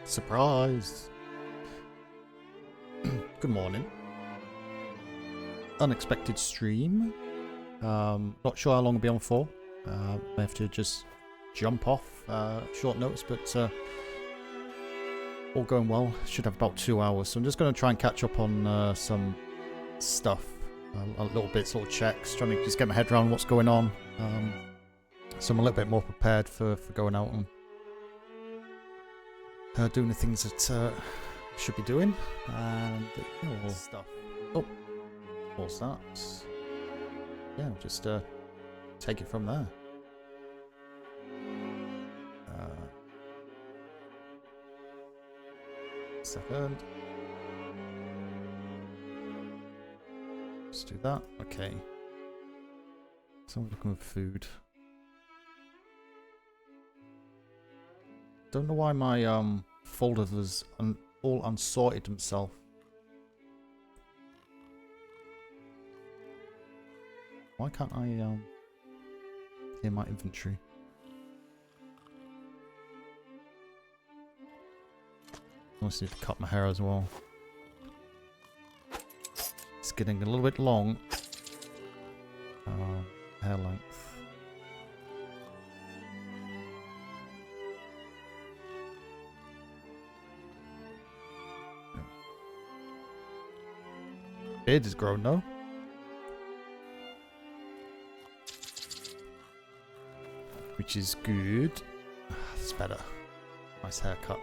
Surprise! Good morning. Unexpected stream. Not sure how long I'll be on for. May have to just jump off short notice, but all going well. Should have about 2 hours, so I'm just going to try and catch up on some stuff. Little bits, little checks, trying to just get my head around what's going on. So I'm a little bit more prepared for going out and doing the things that I should be doing. And stuff. Oh, what's that? Yeah, just take it from there. Second. Let's do that. Okay. So I'm looking for food. Don't know why my folder was all unsorted himself. Why can't I hear my inventory? I also need to cut my hair as well. It's getting a little bit long. Hair length. Beard is grown though. Which is good. That's better. Nice haircut.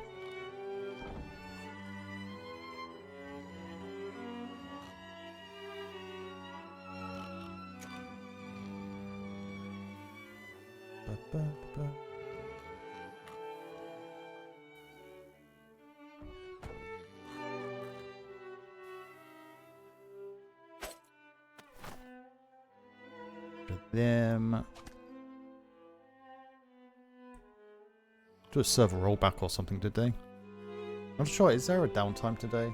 Them. Do a server rollback or something, did they? I'm not sure. Is there a downtime today?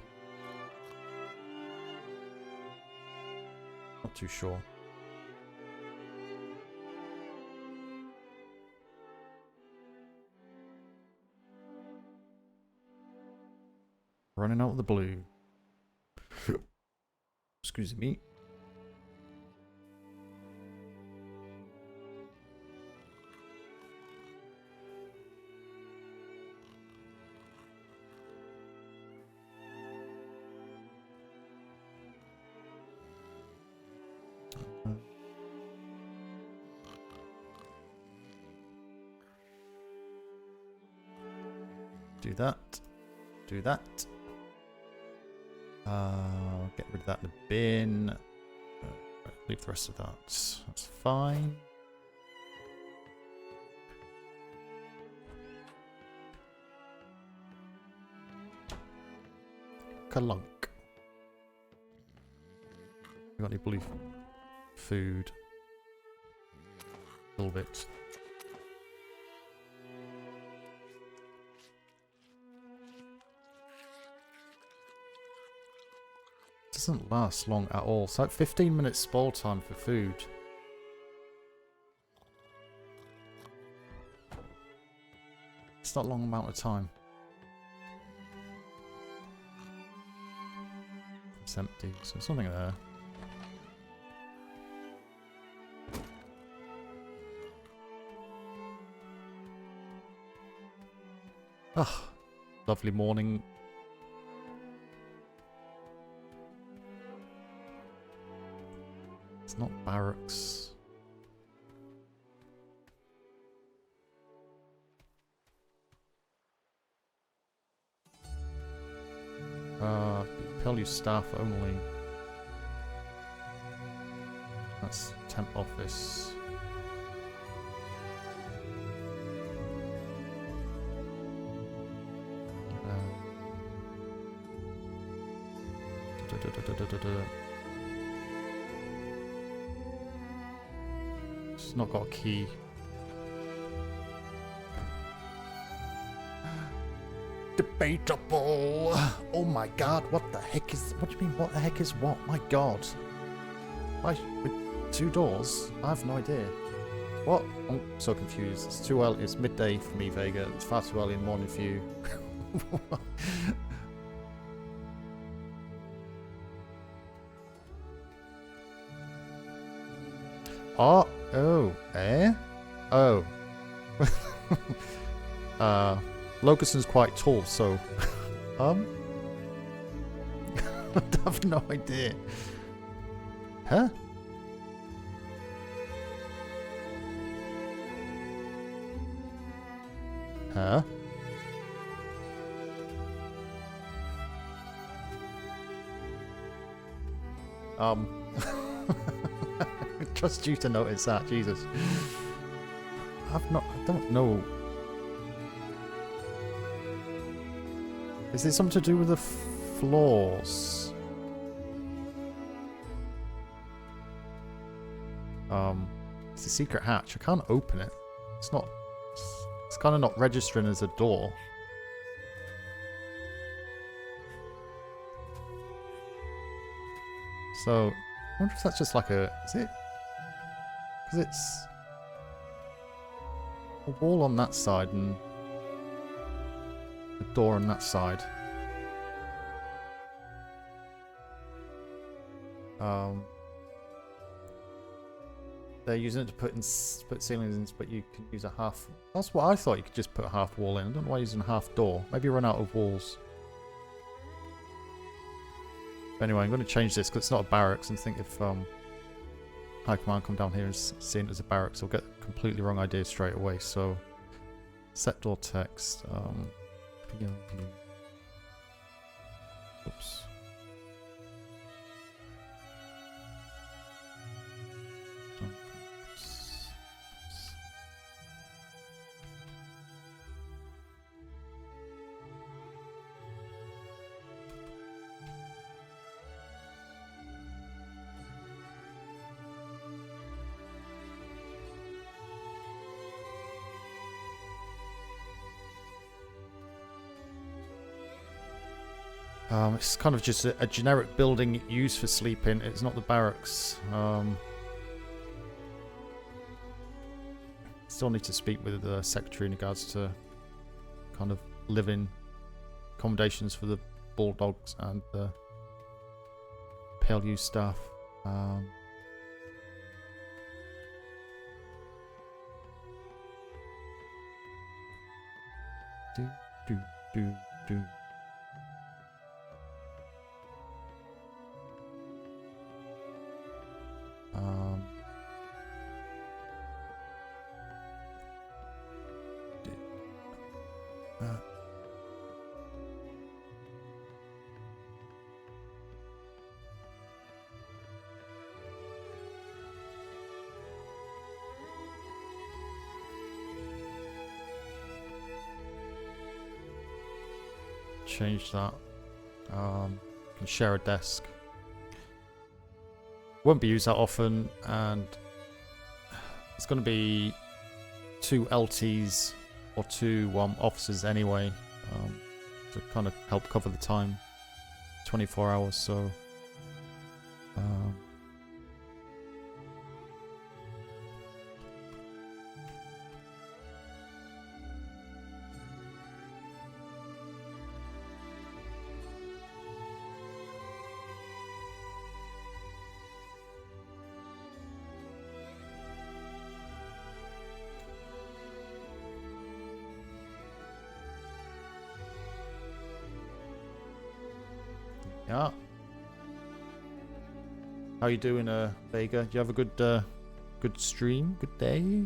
Not too sure. Running out of the blue. Excuse me. Do that. Do that. Get rid of that in the bin. Leave the rest of that. That's fine. Kalunk. Got any blue food? A little bit. Doesn't last long at all. It's like 15 minutes spoil time for food. It's not a long amount of time. It's empty, so there's something there. Ah, lovely morning. It's not barracks. PLU staff only. That's temp office. It's not got a key. Debatable. Oh my god, what the heck is... What do you mean, what the heck is what? My god. Why, with 2 doors? I have no idea. What? I'm so confused. It's too early. It's midday for me, Vega. It's far too early in the morning for you. Oh, eh? Oh. Locuston's quite tall, so I have no idea. Huh? Huh? I trust you to notice that, Jesus. I don't know. Is it something to do with the floors? It's a secret hatch. I can't open it. It's not. It's kind of not registering as a door. So, I wonder if that's just like a... Is it? Because it's a wall on that side and a door on that side. They're using it to put ceilings in, but you can use a half... That's what I thought, you could just put a half wall in. I don't know why you're using a half door. Maybe you run out of walls. But anyway, I'm going to change this because it's not a barracks, and think if High Command come down here and see it as a barracks, they'll get a completely wrong idea straight away. So, set door text. PLU. Oops. It's kind of just a generic building used for sleeping. It's not the barracks. Still need to speak with the secretary in regards to kind of living accommodations for the bulldogs and the PLU staff. Do. Change that. Can share a desk. Won't be used that often, and it's going to be 2 LTs or 2 officers anyway, to kind of help cover the time. 24 hours, so. Yeah. How you doing, Vega? Do you have a good stream? Good day?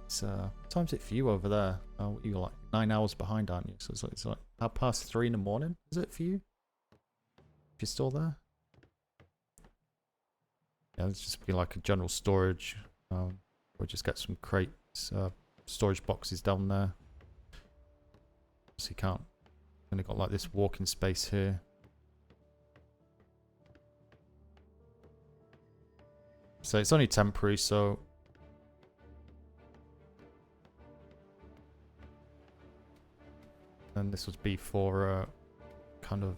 It's what time's it for you over there? Oh, you're like 9 hours behind, aren't you? So it's like 3:30 in the morning. Is it for you? If you're still there? Yeah, let's just be like a general storage. We'll just get some crates, storage boxes down there. So you can't. Only got like this walking space here. So it's only temporary, so and this would be for kind of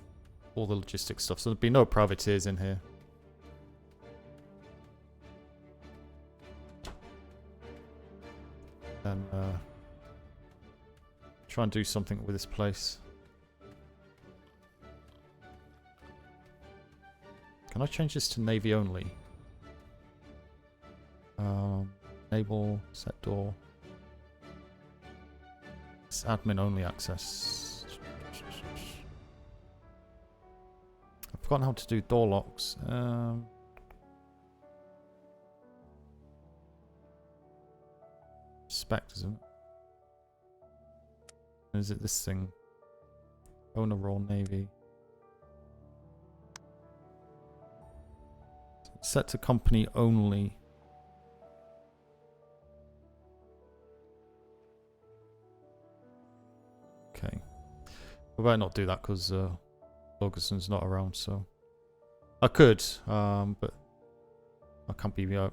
all the logistics stuff. So there'd be no privateers in here. And Try and do something with this place. Can I change this to Navy only? Enable, set door. It's admin only access. I've forgotten how to do door locks. Spec, isn't it? Is it this thing? Owner Royal Navy. Set to company only. Okay. We better not do that because Ferguson's not around, so I could, but I can't be. My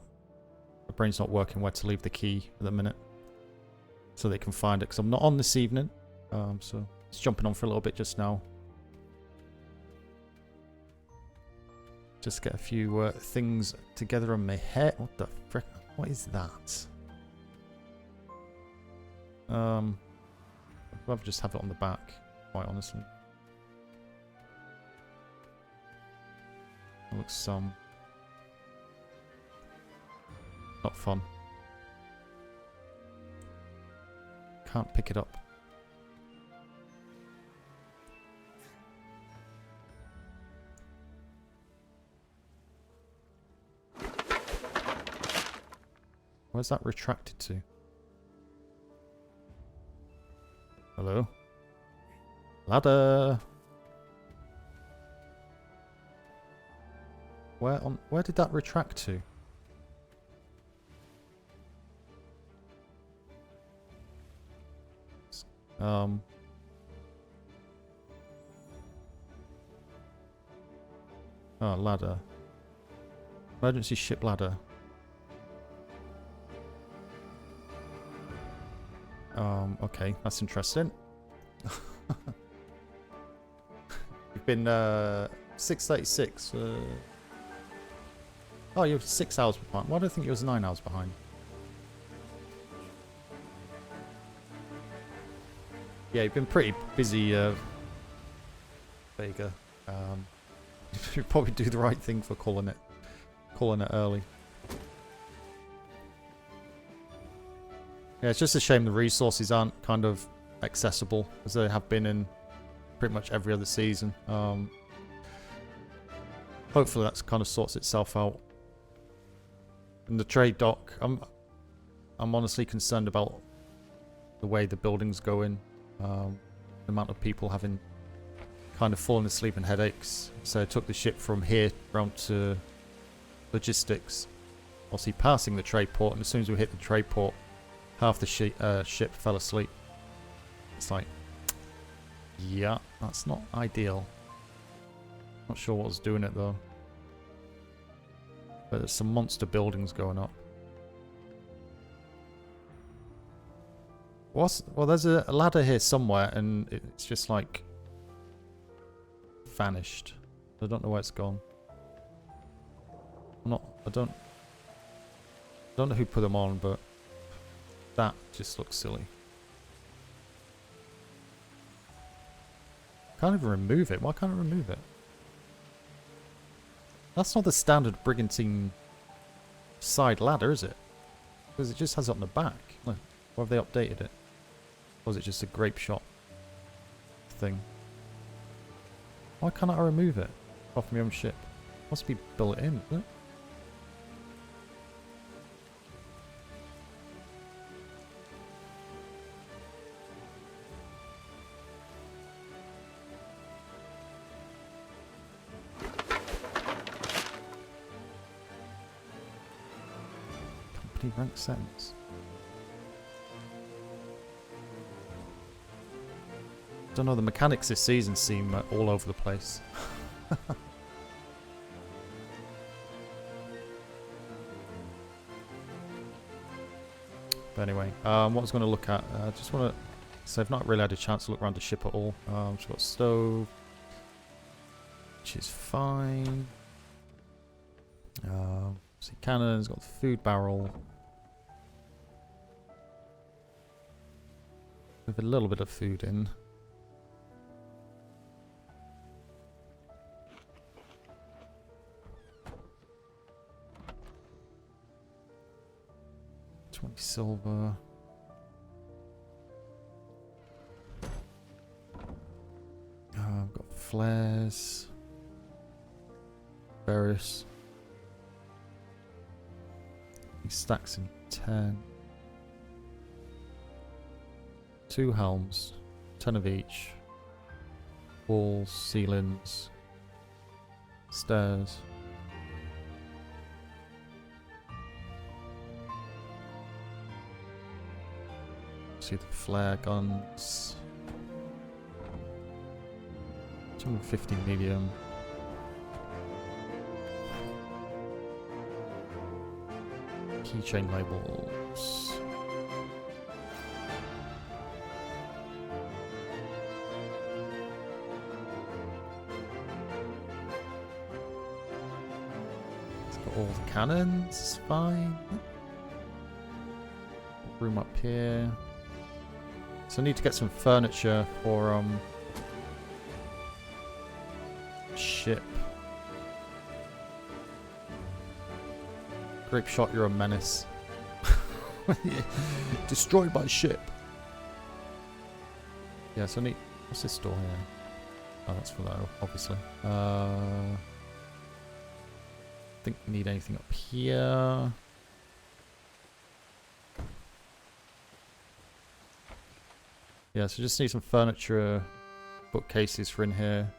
brain's not working where to leave the key at the minute, so they can find it. Because I'm not on this evening, so it's jumping on for a little bit just now. Just get a few things together on my head. What the frick? What is that? I'd rather just have it on the back, quite honestly. It looks not fun. Can't pick it up. Where's that retracted to? Hello? Ladder! Where did that retract to? Oh, ladder. Emergency ship ladder. Okay, that's interesting. You've been 6:36. Oh, you're 6 hours behind. Why do I think you was 9 hours behind? Yeah, you've been pretty busy, Vega. You probably do the right thing for calling it early. Yeah, it's just a shame the resources aren't kind of accessible as they have been in pretty much every other season. Hopefully that kind of sorts itself out. And the trade dock, I'm honestly concerned about the way the building's going. The amount of people having kind of fallen asleep and headaches. So I took the ship from here round to logistics. Obviously passing the trade port, and as soon as we hit the trade port, half the ship fell asleep. It's like, yeah, that's not ideal. Not sure what was doing it though. But there's some monster buildings going up. Well, there's a ladder here somewhere, and it's just like vanished. I don't know where it's gone. I don't know who put them on, but that just looks silly. Can't even remove it. Why can't I remove it? That's not the standard brigantine side ladder, is it? Because it just has it on the back. Look, or have they updated it? Or is it just a grape shot thing? Why can't I remove it off my own ship? Must be built in, isn't it? Company rank settings. Don't know, the mechanics this season seem all over the place. But anyway, what I was going to look at, just want to, so I've not really had a chance to look around the ship at all. So we've got stove, which is fine. See cannons, got the food barrel. With a little bit of food in. $20 silver. I've got flares. Various. Stacks in 10. 2 helms. 10 of each. Walls, ceilings. Stairs. See the flare guns. 250 medium. Keychain labels. It's got all the cannons, fine. Room up here. So I need to get some furniture for ship. Grape shot, you're a menace. Destroyed by ship. Yeah, so I need... What's this door here? Oh, that's for that, obviously. Think we need anything up here. Yeah, so just need some furniture, bookcases for in here.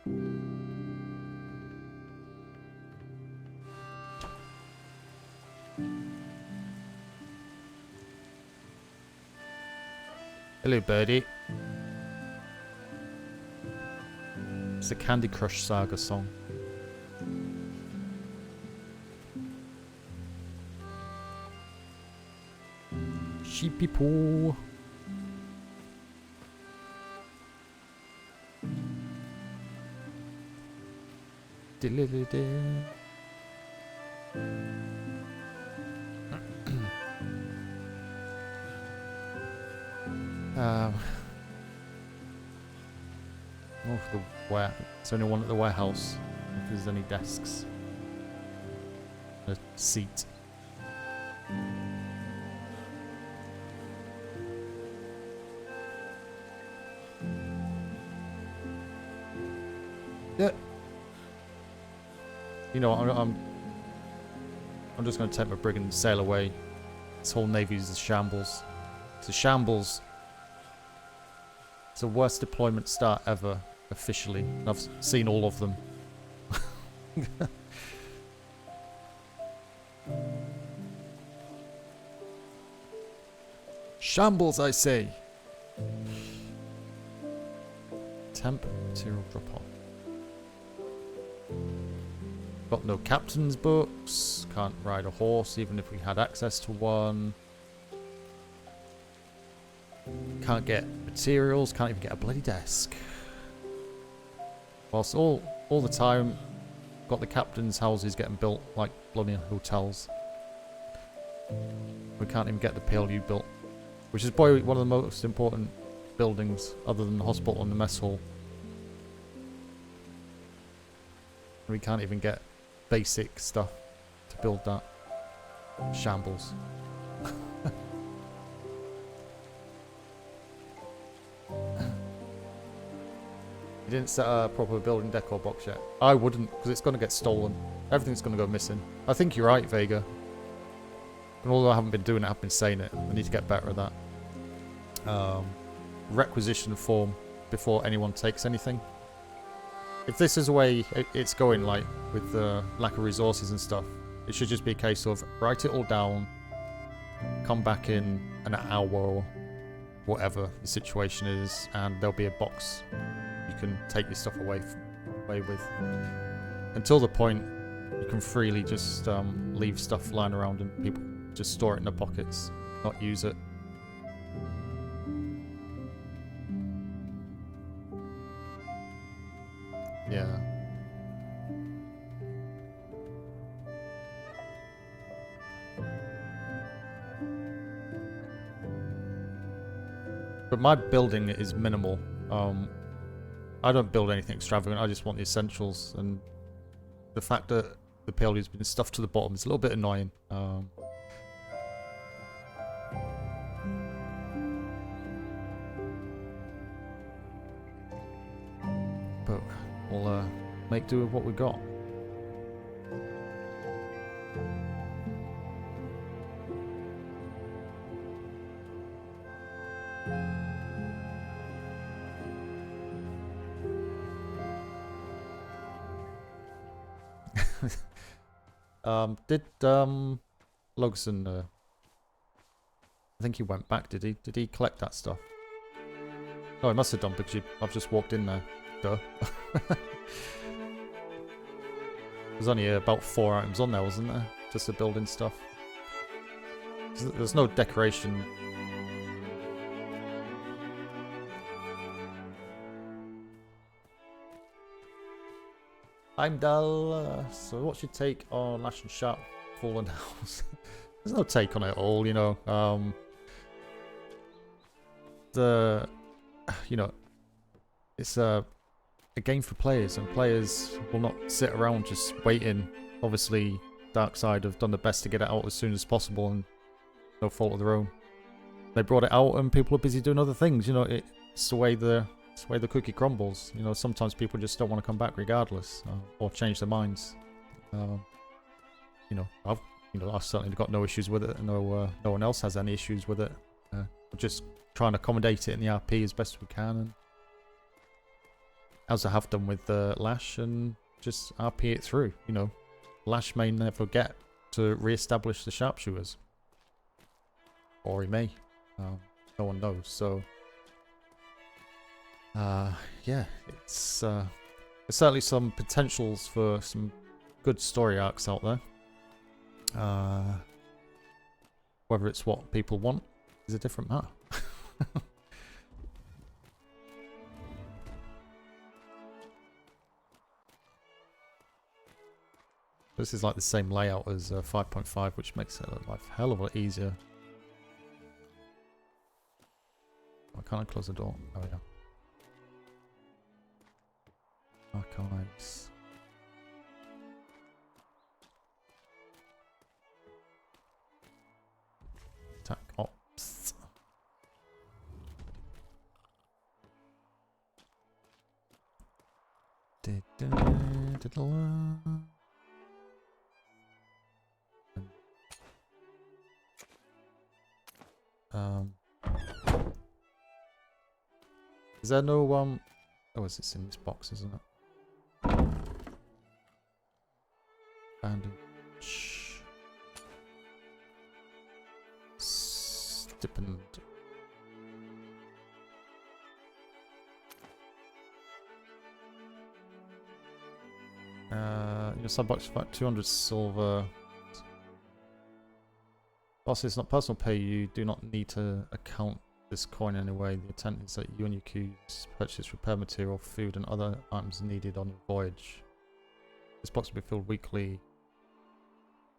Hello, birdie. It's a Candy Crush Saga song. Sheepy poo. More for the ware. It's only one at the warehouse. If there's any desks. A seat. Yeah. You know, I'm just going to take my brig and sail away. This whole navy is a shambles. It's a shambles. It's the worst deployment start ever, officially. And I've seen all of them. Shambles, I say. Temp material drop off. Got no captain's books. Can't ride a horse even if we had access to one. Can't get materials. Can't even get a bloody desk. Whilst all the time, got the captain's houses getting built like bloody hotels. We can't even get the PLU built. Which is probably one of the most important buildings other than the hospital and the mess hall. We can't even get basic stuff to build that. Shambles. You didn't set a proper building decor box yet. I wouldn't, because it's going to get stolen. Everything's going to go missing. I think you're right, Vega. And although I haven't been doing it, I've been saying it. I need to get better at that. Requisition form before anyone takes anything. If this is the way it's going, like, with the lack of resources and stuff, it should just be a case of write it all down, come back in an hour or whatever the situation is, and there'll be a box you can take your stuff away with. Until the point, you can freely just leave stuff lying around and people just store it in their pockets, not use it. Yeah. But my building is minimal. I don't build anything extravagant. I just want the essentials, and the fact that the PLU has been stuffed to the bottom is a little bit annoying. But we'll make do with what we got. Did Logson, I think he went back, did he? Did he collect that stuff? No, he must have done, because I've just walked in there. Duh. There's only about 4 items on there, wasn't there? Just the building stuff. There's no decoration. I'm dull. So what's your take on Lash and Sharp Fallen House? There's no take on it at all, you know. It's a game for players, and players will not sit around just waiting. Obviously, Darkside have done the best to get it out as soon as possible, and no fault of their own. They brought it out, and people are busy doing other things. You know, it's the way the cookie crumbles. You know, sometimes people just don't want to come back regardless, or change their minds. I've certainly got no issues with it. No one else has any issues with it. We're just trying to accommodate it in the RP as best we can, and as I have done with Lash, and just RP it through. You know, Lash may never get to re-establish the sharpshooters, or he may. No one knows. So, yeah, it's there's certainly some potentials for some good story arcs out there. Whether it's what people want is a different matter. This is like the same layout as 5.5, which makes it a hell of a lot easier. Why can't I close the door? Oh yeah. Archives. Attack ops. Is there no oh, is this in this box, isn't it? Bandage. Stipend. Your sub-box for 200 silver. Boss, it's not personal pay. You do not need to account this coin anyway. The intent is that you and your queues purchase repair material, food, and other items needed on your voyage. This box will be filled weekly.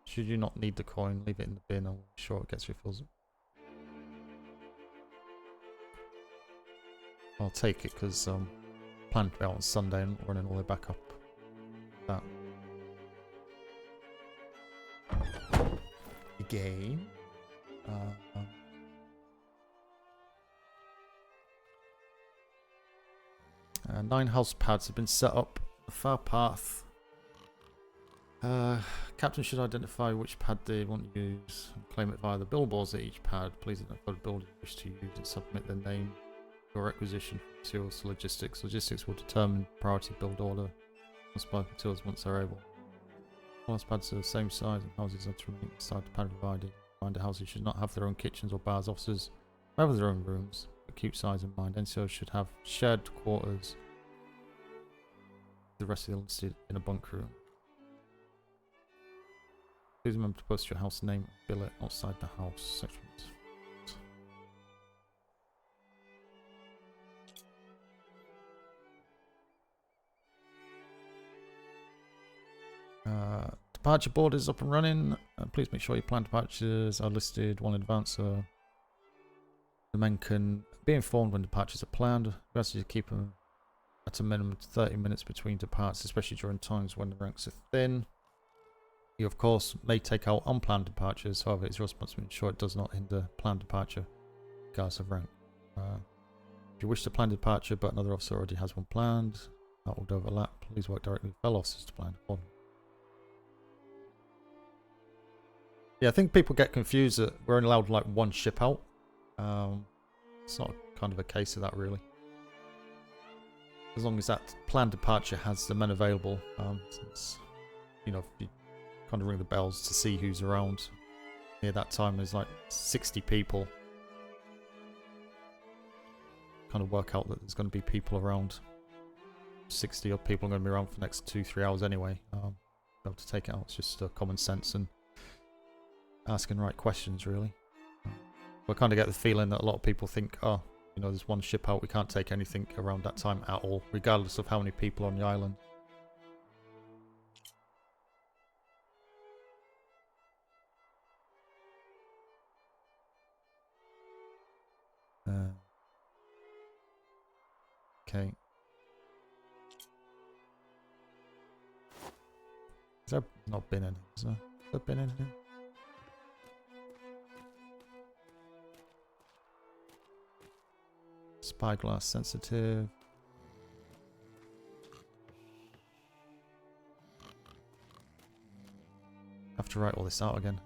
Should you not need the coin, leave it in the bin. I'll be sure it gets refilled. I'll take it because planned to be out on Sunday and running all the way back up. That game. 9 house pads have been set up. The far path. Captain should identify which pad they want to use and claim it via the billboards at each pad. Please identify the builder you wish to use and submit their name. Your requisition for materials to logistics. Logistics will determine priority build order. Supply materials once they're able. All house pads are the same size and houses are to remain inside the pad divided. Reminder, houses should not have their own kitchens or bars. Officers have their own rooms, but keep size in mind. NCOs should have shared quarters. The rest of the listed in a bunk room. Please remember to post your house name and billet outside the house sections. Departure board is up and running. Please make sure your planned departures are listed well in advance so the men can Be informed when departures are planned. We ask you to keep them at a minimum 30 minutes between departs, especially during times when the ranks are thin. You, of course, may take out unplanned departures. However, it's your responsibility to ensure it does not hinder planned departure, regardless of rank. If you wish to plan a departure, but another officer already has one planned, that would overlap. Please work directly with fellow officers to plan one. Yeah, I think people get confused that we're only allowed like one ship out. It's not kind of a case of that, really. As long as that planned departure has the men available, since, you know, if you kind of ring the bells to see who's around. Near that time, there's like 60 people. Kind of work out that there's going to be people around. 60 odd people are going to be around for the next 2-3 hours anyway. Be able to take it out. It's just common sense and asking the right questions, really. I kind of get the feeling that a lot of people think, oh, you know, there's one ship out, we can't take anything around that time at all, regardless of how many people are on the island. Okay. Has there not been any? Has there been anything? Spyglass sensitive. Have to write all this out again.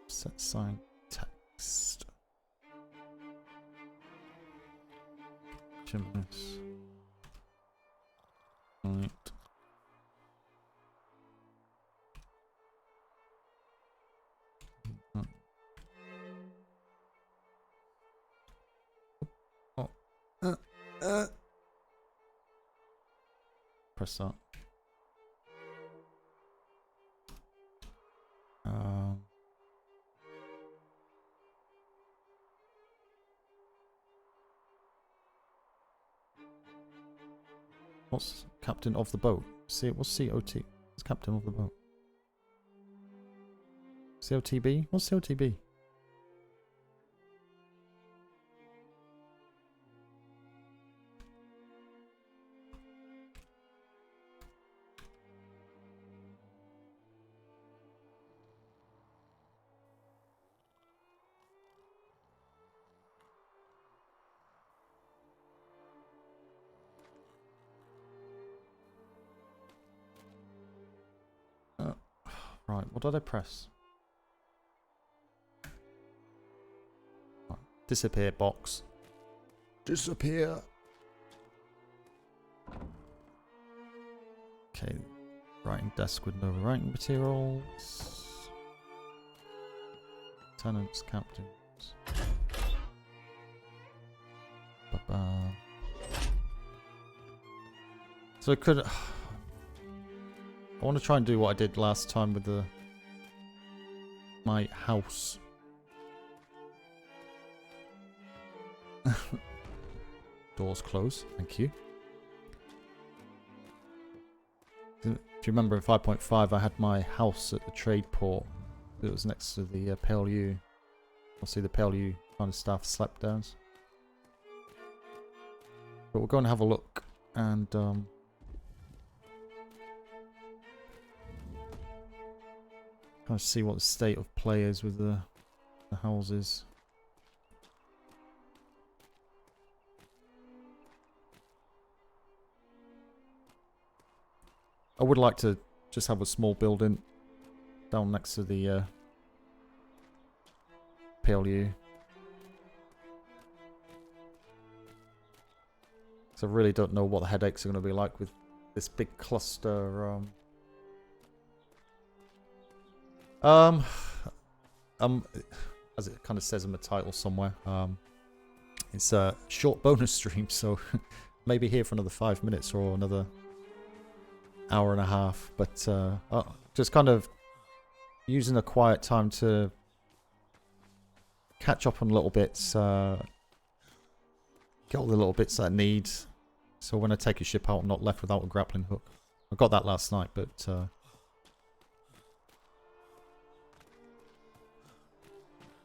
Set sign text. Gymnast. Right. Press that. What's captain of the boat? What's COT? What's captain of the boat? COTB? What's COTB? Right, what did I press? Right. Disappear box. Disappear. Okay, writing desk with no writing materials. Lieutenants, captains. Ba-ba. So it could. I want to try and do what I did last time with my house. Doors close, thank you. If you remember in 5.5 I had my house at the trade port. It was next to the PLU. I'll see the PLU kind of staff slept down. But we'll go and have a look and kind of see what the state of play is with the houses. I would like to just have a small building down next to the PLU. So I really don't know what the headaches are going to be like with this big cluster. As it kind of says in the title somewhere, it's a short bonus stream, so maybe here for another 5 minutes or another hour and a half. But just kind of using a quiet time to catch up on little bits, get all the little bits that I need. So when I take a ship out, I'm not left without a grappling hook. I got that last night, but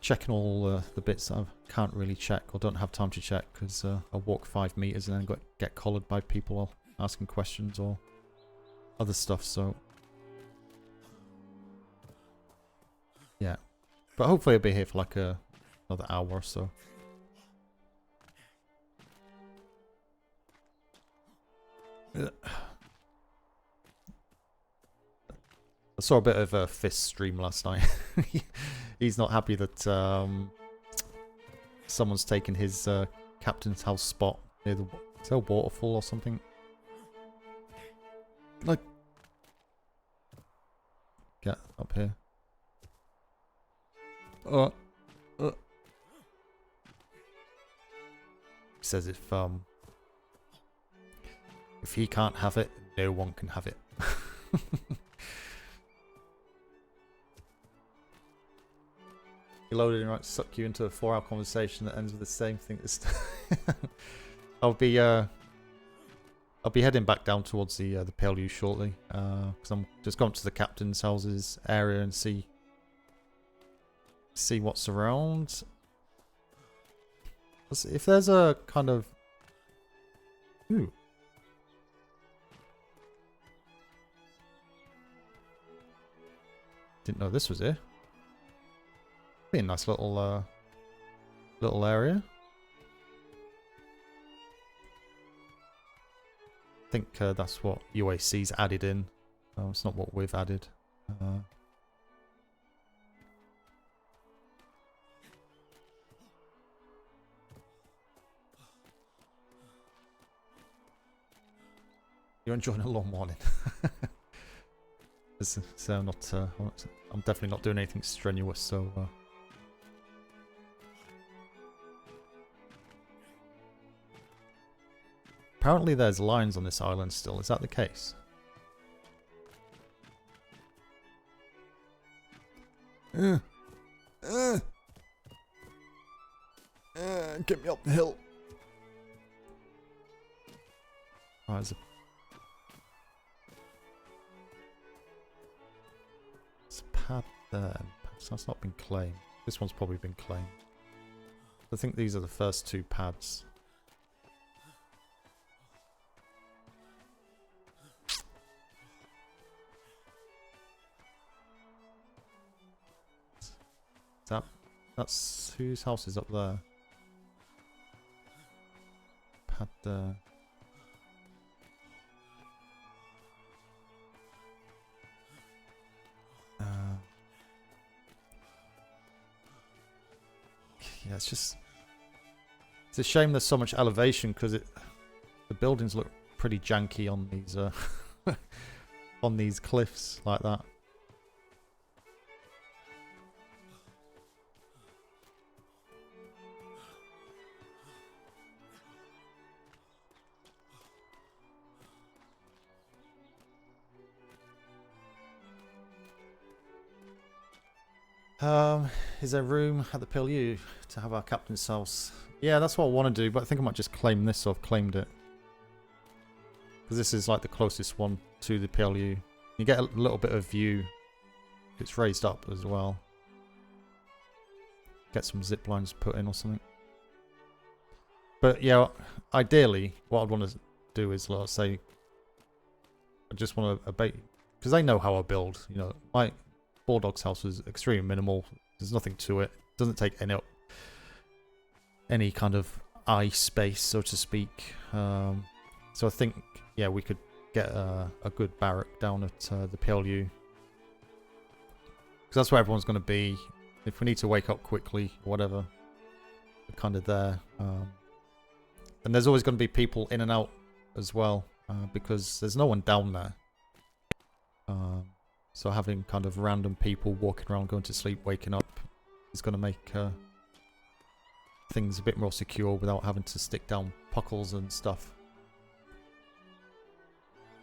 checking all the bits that I can't really check or don't have time to check because I walk 5 meters and then get collared by people asking questions or other stuff. So yeah, but hopefully I'll be here for like another hour or so. I saw a bit of a Fist stream last night. He's not happy that someone's taken his captain's house spot near the waterfall or something. Like, get up here. He says if he can't have it, no one can have it. You loaded and right, suck you into a 4-hour conversation that ends with the same thing. I'll be heading back down towards the PLU shortly, because I'm just going to the captain's houses area and see what's around. If there's a kind of didn't know this was here. Be a nice little area. I think that's what UAC's added in. It's not what we've added. You're enjoying a long morning. So I'm not. I'm definitely not doing anything strenuous. So. Apparently there's lions on this island still. Is that the case? Get me up the hill. Oh, there's a pad there. So that's not been claimed. This one's probably been claimed. I think these are the first 2 pads. That's whose house is up there? Pad there. Yeah, it's a shame there's so much elevation because the buildings look pretty janky on these on these cliffs like that. Is there room at the PLU to have our captain's house? Yeah, that's what I want to do, but I think I might just claim this, so I've claimed it. Because this is like the closest one to the PLU. You get a little bit of view. It's raised up as well. Get some zip lines put in or something. But yeah, ideally, what I'd want to do is, let's say, I just want to abate, because they know how I build. You know, my Bulldog's house is extremely minimal. There's nothing to it. Doesn't take any kind of eye space, so to speak. So I think, yeah, we could get a good barrack down at the PLU. Because that's where everyone's going to be. If we need to wake up quickly or whatever, we're kind of there. And there's always going to be people in and out as well, because there's no one down there. So having kind of random people walking around, going to sleep, waking up is going to make things a bit more secure without having to stick down puckles and stuff.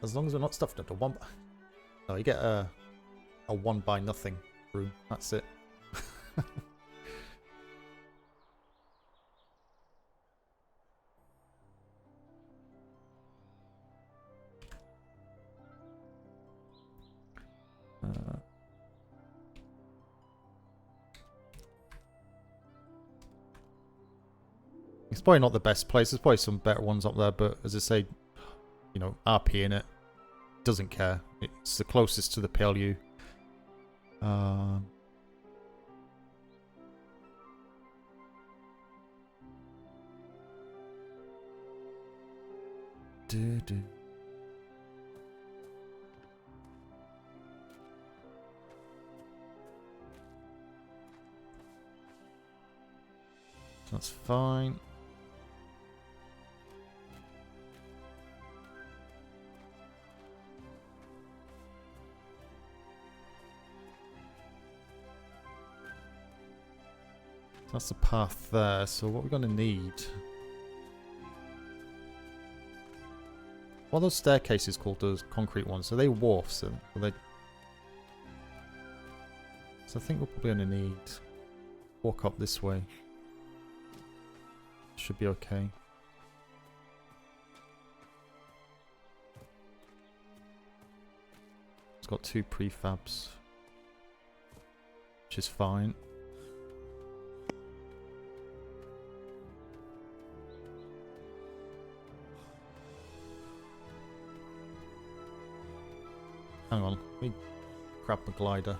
As long as we're not stuffed into one... No, you get a 1 by nothing room. That's it. It's probably not the best place. There's probably some better ones up there, but as I say, you know, RP in it doesn't care. It's the closest to the PLU. That's fine. That's the path there, so what we're going to need... What are those staircases called, those concrete ones? Are they wharfs? Are they... So I think we're probably going to need... Walk up this way. Should be okay. It's got 2 prefabs. Which is fine. Hang on, let me grab the glider.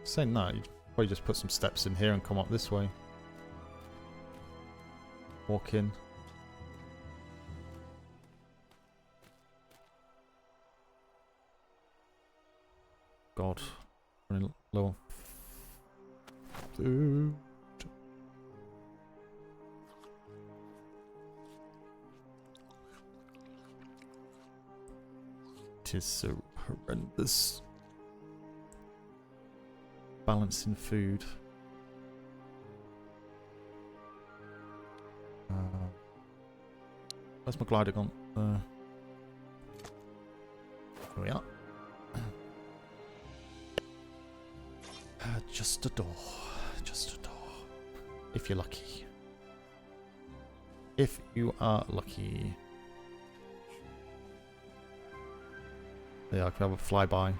Saying that, you'd probably just put some steps in here and come up this way. Walk in. God, running low on food. It is so horrendous. Balancing food. Where's my glider gone? Here we are. Just a door. Just a door. If you're lucky. If you are lucky. Yeah, I can have a flyby.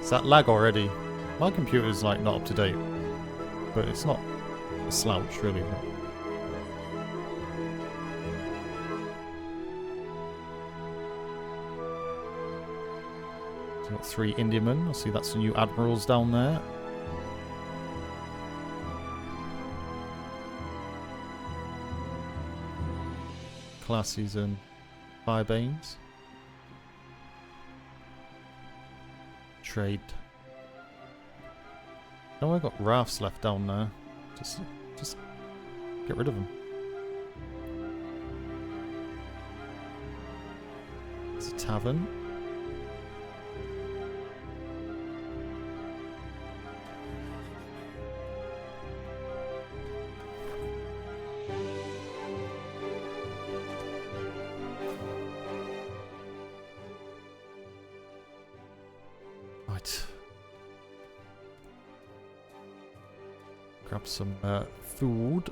Is that lag already? My computer's like not up to date, but it's not a slouch really. So got 3 Indiamen. I see that's the new admirals down there. Classes and Firebanes. Trade. Oh, I've got rafts left down there. Just get rid of them. It's a tavern. Right. Grab some food.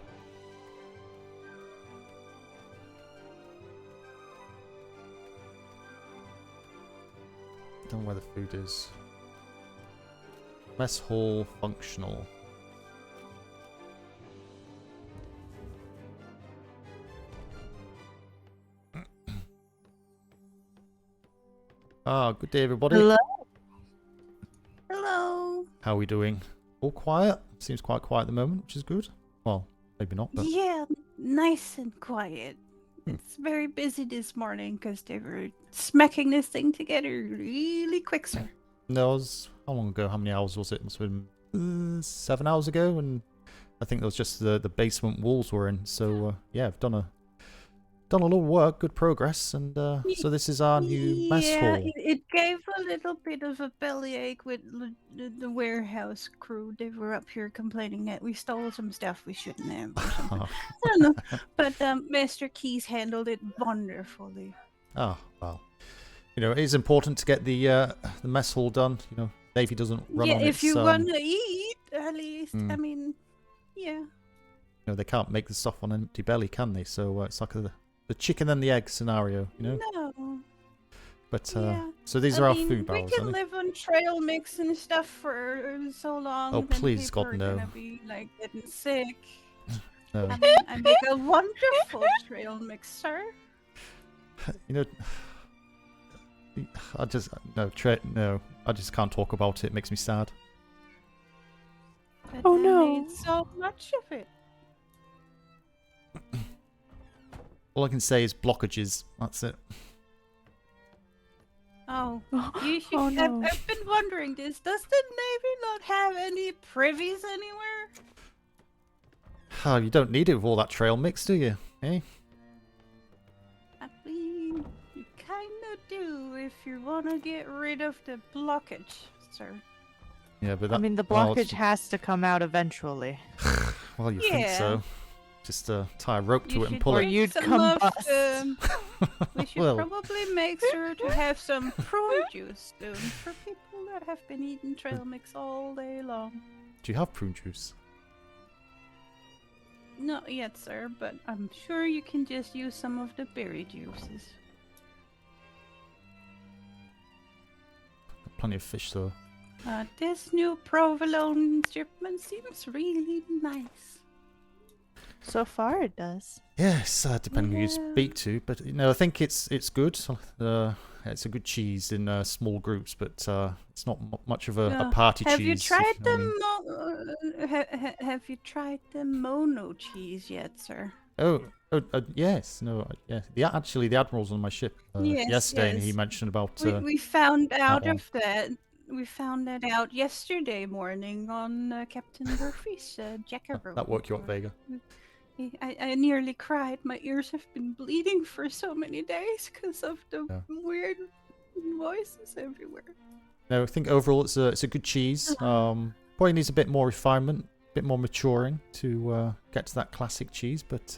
Don't know where the food is. Mess hall functional. Ah, good day everybody. Hello. Hello. How are we doing? All quiet? Seems quite quiet at the moment, which is good. Well, maybe not, but... Yeah, nice and quiet. It's very busy this morning because they were smacking this thing together really quick, sir. No, how long ago? How many hours was it? It must have been 7 hours ago, and I think there was just the basement walls were in. So yeah, I've done done a lot of work, good progress, and so this is our new mess Yeah, hall. it gave a little bit of a bellyache with the warehouse crew. They were up here complaining that we stole some stuff we shouldn't have or something. I don't know. But Master Keys handled it wonderfully. Oh, well. You know, it is important to get the mess hall done. You know, Navy doesn't run Yeah, on if its... you want to eat, at least. I Mm. mean, yeah. You know, they can't make the stuff on an empty belly, can they? So it's like the chicken and the egg scenario, you know? No. But, Yeah. so these I are our mean, food we barrels, can aren't they? live on trail mix and stuff for so long. Oh, then please, people God, are no. gonna be like getting sick. No. I mean, I make a wonderful trail mixer. You know, I just... No, I just can't talk about it. It makes me sad. But Oh, I no. made so much of it. All I can say is blockages. That's it. Oh, you should. Oh, no. I've been wondering this. Does the Navy not have any privies anywhere? Oh, you don't need it with all that trail mix, do you? Eh? I mean, you kind of do if you want to get rid of the blockage, sir. Yeah, but that... I mean, the well, blockage has to come out eventually. well, you think Yeah. so. Just tie a rope to You it and should pull Or it. take you'd some of combust. we should Well. probably make sure to have some prune juice soon for people that have been eating trail mix all day long. Do you have prune juice? Not yet, sir, but I'm sure you can just use some of the berry juices. Plenty of fish, though. This new provolone shipment seems really nice. So far, it does. Yes, depending who you Yeah. speak to, but you know, I think it's good. It's a good cheese in small groups, but it's not much of a Yeah. party Have cheese. you if tried you know what I the mean. have you tried the mono cheese yet, sir? Oh, yes, no, yeah. Actually, the admiral's on my ship Yes, yesterday, and he yes. mentioned about. We found out one. of that. We found that out yesterday morning on Captain Murphy's Jackaroo. That woke you up, Vega. I nearly cried. My ears have been bleeding for so many days because of the Yeah. weird voices everywhere. No, I think overall it's a good cheese. Probably needs a bit more refinement, a bit more maturing to get to that classic cheese, but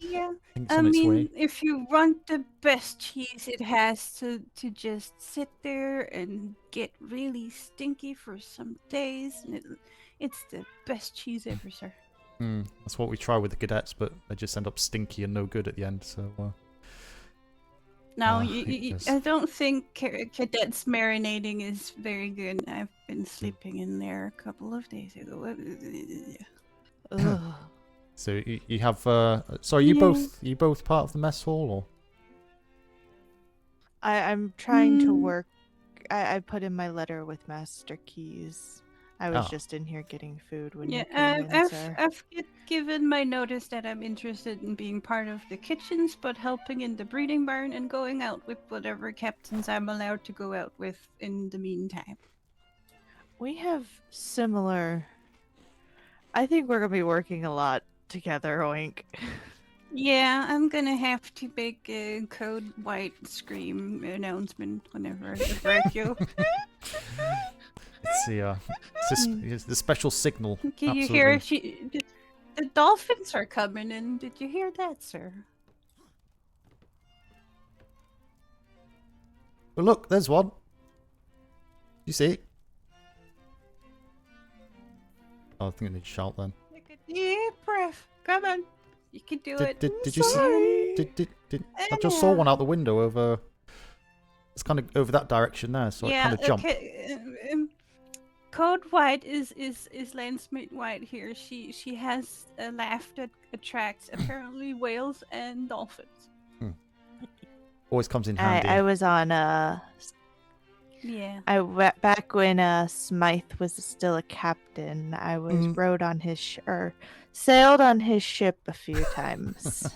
Yeah, I think it's I on its mean, way. if you want the best cheese, it has to just sit there and get really stinky for some days, and it's the best cheese ever, sir. That's what we try with the cadets, but they just end up stinky and no good at the end. So No, yes. I don't think cadets marinating is very good. I've been sleeping in there a couple of days ago. Ugh. so you have. So are you both part of the mess hall, or? I'm trying to Mm. work. I put in my letter with Master Keys. I was Ah. just in here getting food when Yeah, you came in, sir. I've given my notice that I'm interested in being part of the kitchens, but helping in the breeding barn and going out with whatever captains I'm allowed to go out with in the meantime. We have similar. I think we're gonna be working a lot together, Oink. Yeah, I'm gonna have to make a code white scream announcement whenever I break you. It's it's the special signal. Can you hear? The dolphins are coming in. Did you hear that, sir? Well, look, there's one. You see it? Oh, I think I need to shout then. Take a deep breath. Come on, you can do it. Did you see? Did I just saw one out the window over? It's kind of over that direction there, so it kind of jumped. Okay. Code White is Landsmith White here. She has a laugh that attracts apparently whales and dolphins. Always comes in handy. I was on Yeah. back when Smythe was still a captain. I was rode on his or sailed on his ship a few times.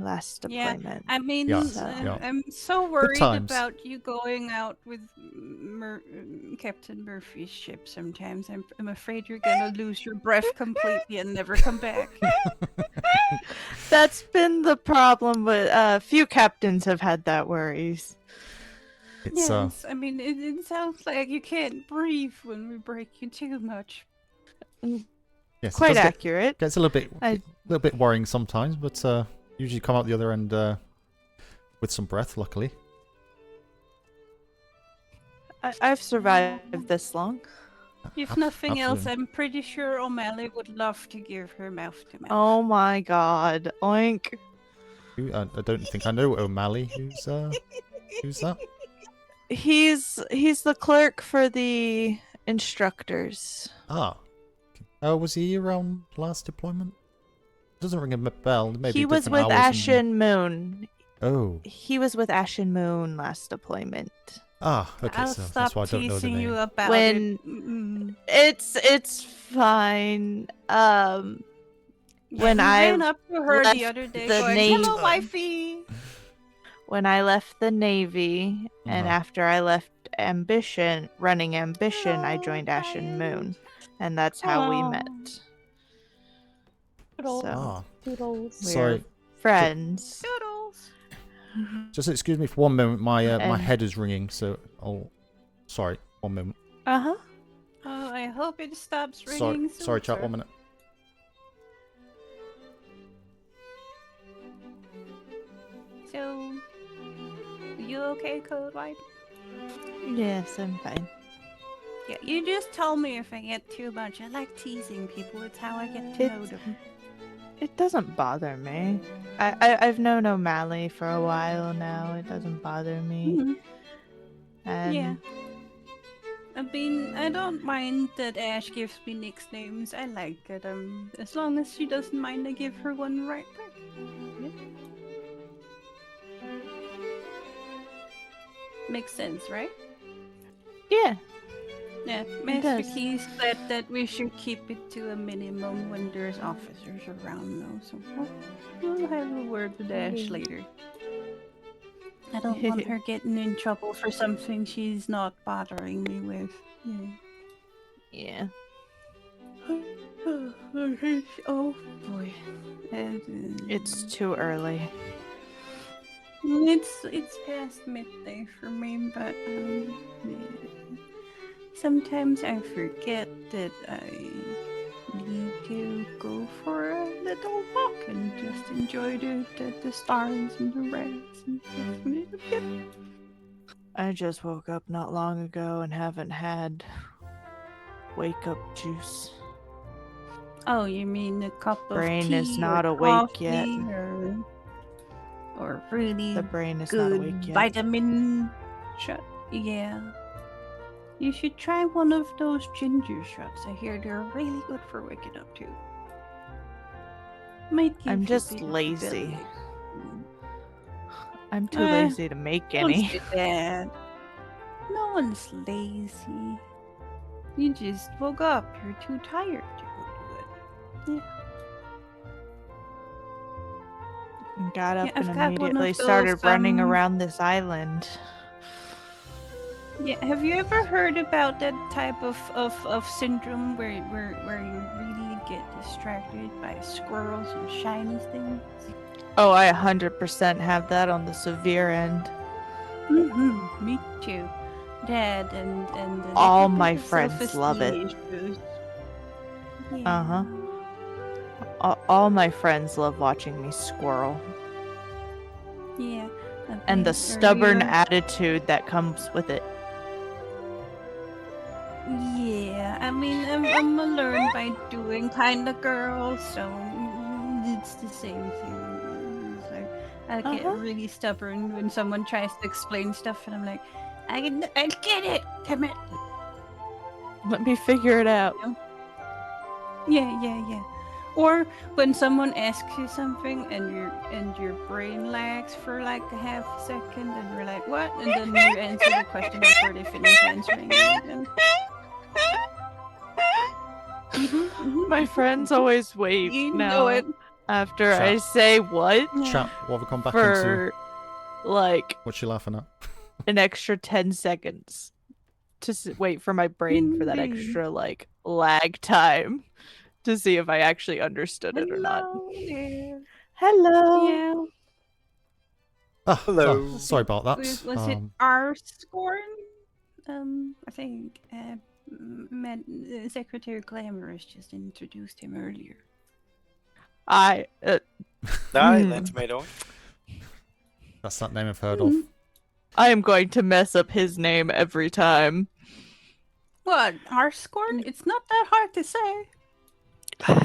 Last Yeah, deployment. I mean, Yeah. I'm so worried times. about you going out with Captain Murphy's ship sometimes. I'm afraid you're gonna lose your breath completely and never come back. That's been the problem with few captains have had that worries. It's Yes, I mean, it sounds like you can't breathe when we break you too much. yes, it Quite does accurate. gets a little bit worrying sometimes, but usually come out the other end with some breath, luckily. I've survived this long. If nothing else, Absolutely. I'm pretty sure O'Malley would love to give her mouth to mouth. Oh my god. Oink. I don't think I know O'Malley. Who's that? He's the clerk for the instructors. Ah. Was he around last deployment? Doesn't ring a bell. Maybe He was different with hours Ashen Moon. Oh. He was with Ashen Moon last deployment. Ah, okay, I'll so stop that's why I don't know the teasing you name. about When it. Mm-mm. it's fine. Yeah, When we I ran up to her the left other day the going, Navy- "Hello, wifey." when I left the Navy and Uh-huh. after I left running Ambition, I Oh, joined Ashen Brian. Moon, and that's how we Oh. met. Toodles. So Ah. Toodles. we're Sorry. friends. Toodles. Just excuse me for one moment. My my And- head is ringing, so I'll. Sorry, one moment. Uh-huh. Oh, I hope it stops ringing. Sorry, chat. sir. 1 minute. So, you okay, Code White? Yes, I'm fine. Yeah, you just tell me if I get too much. I like teasing people. It's how I get to know It's- them. It doesn't bother me. I've known O'Malley for a while now. It doesn't bother me. Mhm. And Yeah. I mean, I don't mind that Ash gives me nicknames. I like it. As long as she doesn't mind, I give her one right back. Yeah. Makes sense, right? yeah, Yeah, Master does. Key said that we should keep it to a minimum when there's officers around, though. So we'll have a word with Ash later. I don't want her getting in trouble for something she's not bothering me with. yeah. Oh boy, It's too early. it's past midday for me, but sometimes I forget that I need to go for a little walk and just enjoy the stars and the rays and stuff. I just woke up not long ago and haven't had wake up juice. Oh, you mean a cup of Brain tea is not or awake yet. coffee or really The brain is not good awake yet. vitamin shot? Yeah. You should try one of those ginger shots. I hear they're really good for waking up too. Might give I'm you a just bit of a lazy. bellyache. I'm too lazy to make Don't any. say that. No one's lazy. You just woke up. You're too tired to go do it. Got up Yeah, I've and got one of immediately those, started running around this island. Yeah, have you ever heard about that type of syndrome where you really get distracted by squirrels and shiny things? Oh, I 100% have that on the severe end. Mm-hmm. Me too. Dad and All little my bit of friends love it. self-esteem issues. Uh-huh. All my friends love watching me squirrel. Yeah. And the mean, stubborn earlier- attitude that comes with it. Yeah, I mean, I'm a learn by doing kind of girl, so it's the same thing. It's like, I get Uh-huh. really stubborn when someone tries to explain stuff, and I'm like, I get it, damn it. Let me figure it out. Yeah. Or when someone asks you something and your brain lags for like a half a second, and you're like, what? And then you answer the question before they finish answering it again. My friends always wait You now know it. after Chat. I say what Chat, what have we come back into? for like What you laughing at? an extra 10 seconds to wait for my brain for that Indeed. extra like lag time to see if I actually understood it or not. Hello there. Hello. Yeah. Ah, Hello. sorry about that. Was it our scorn? I think Secretary Glamorous just introduced him earlier. I Alright, Hmm. that's Tomato. That's that name I've heard of. I am going to mess up his name every time. What? Our scorn? It's not that hard to say.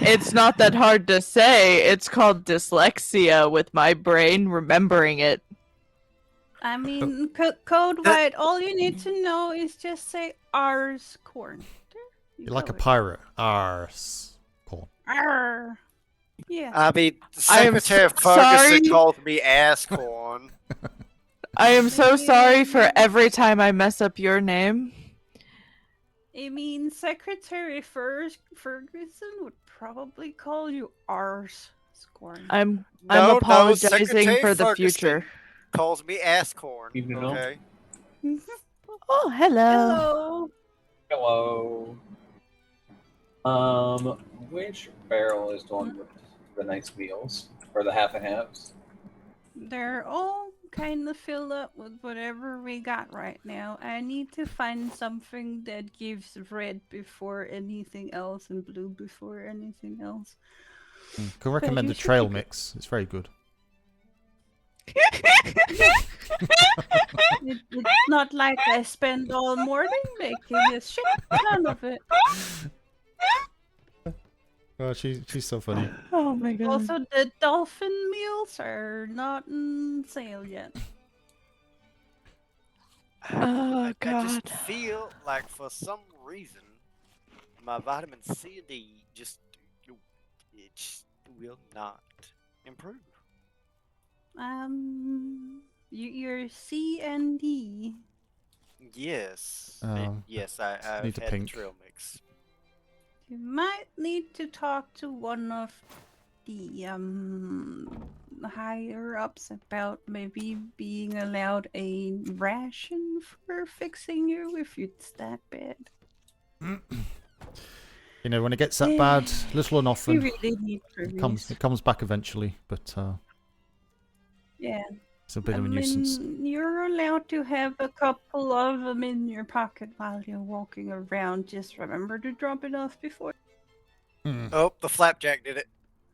It's not that hard to say. It's called dyslexia with my brain remembering it. I mean, code white. All you need to know is just say ours corn. You're like a pirate. Arse. Cool. Arr. Yeah. I mean, I am Secretary so Ferguson sorry. called me ass corn. I am so sorry for every time I mess up your name. I mean, Secretary Ferguson would probably call you ours scorn. I'm No, apologizing Secretary for the Ferguson future. calls me ass corn. Evening, all. Okay. Oh, hello. Hello. Hello. Which barrel is doing the nice meals or the half and halves? They're all kind of filled up with whatever we got right now. I need to find something that gives red before anything else and blue before anything else. Can recommend the you should trail be good. mix. It's very good. It's not like I spend all morning making a shit ton of it. Oh, she's so funny. Oh my god. Also, the dolphin meals are not on sale yet. Oh I god. just feel like for some reason my vitamin C and D just will not improve. Your C and D. Yes. Just I've need the had pink. the trail mix. You might need to talk to one of the higher ups about maybe being allowed a ration for fixing you if it's that bad. You know, when it gets that bad, little and You often, really need it comes back eventually. But yeah. it's a bit of a nuisance. You're allowed to have a couple of them in your pocket while you're walking around. Just remember to drop it off before. Oh, the flapjack did it.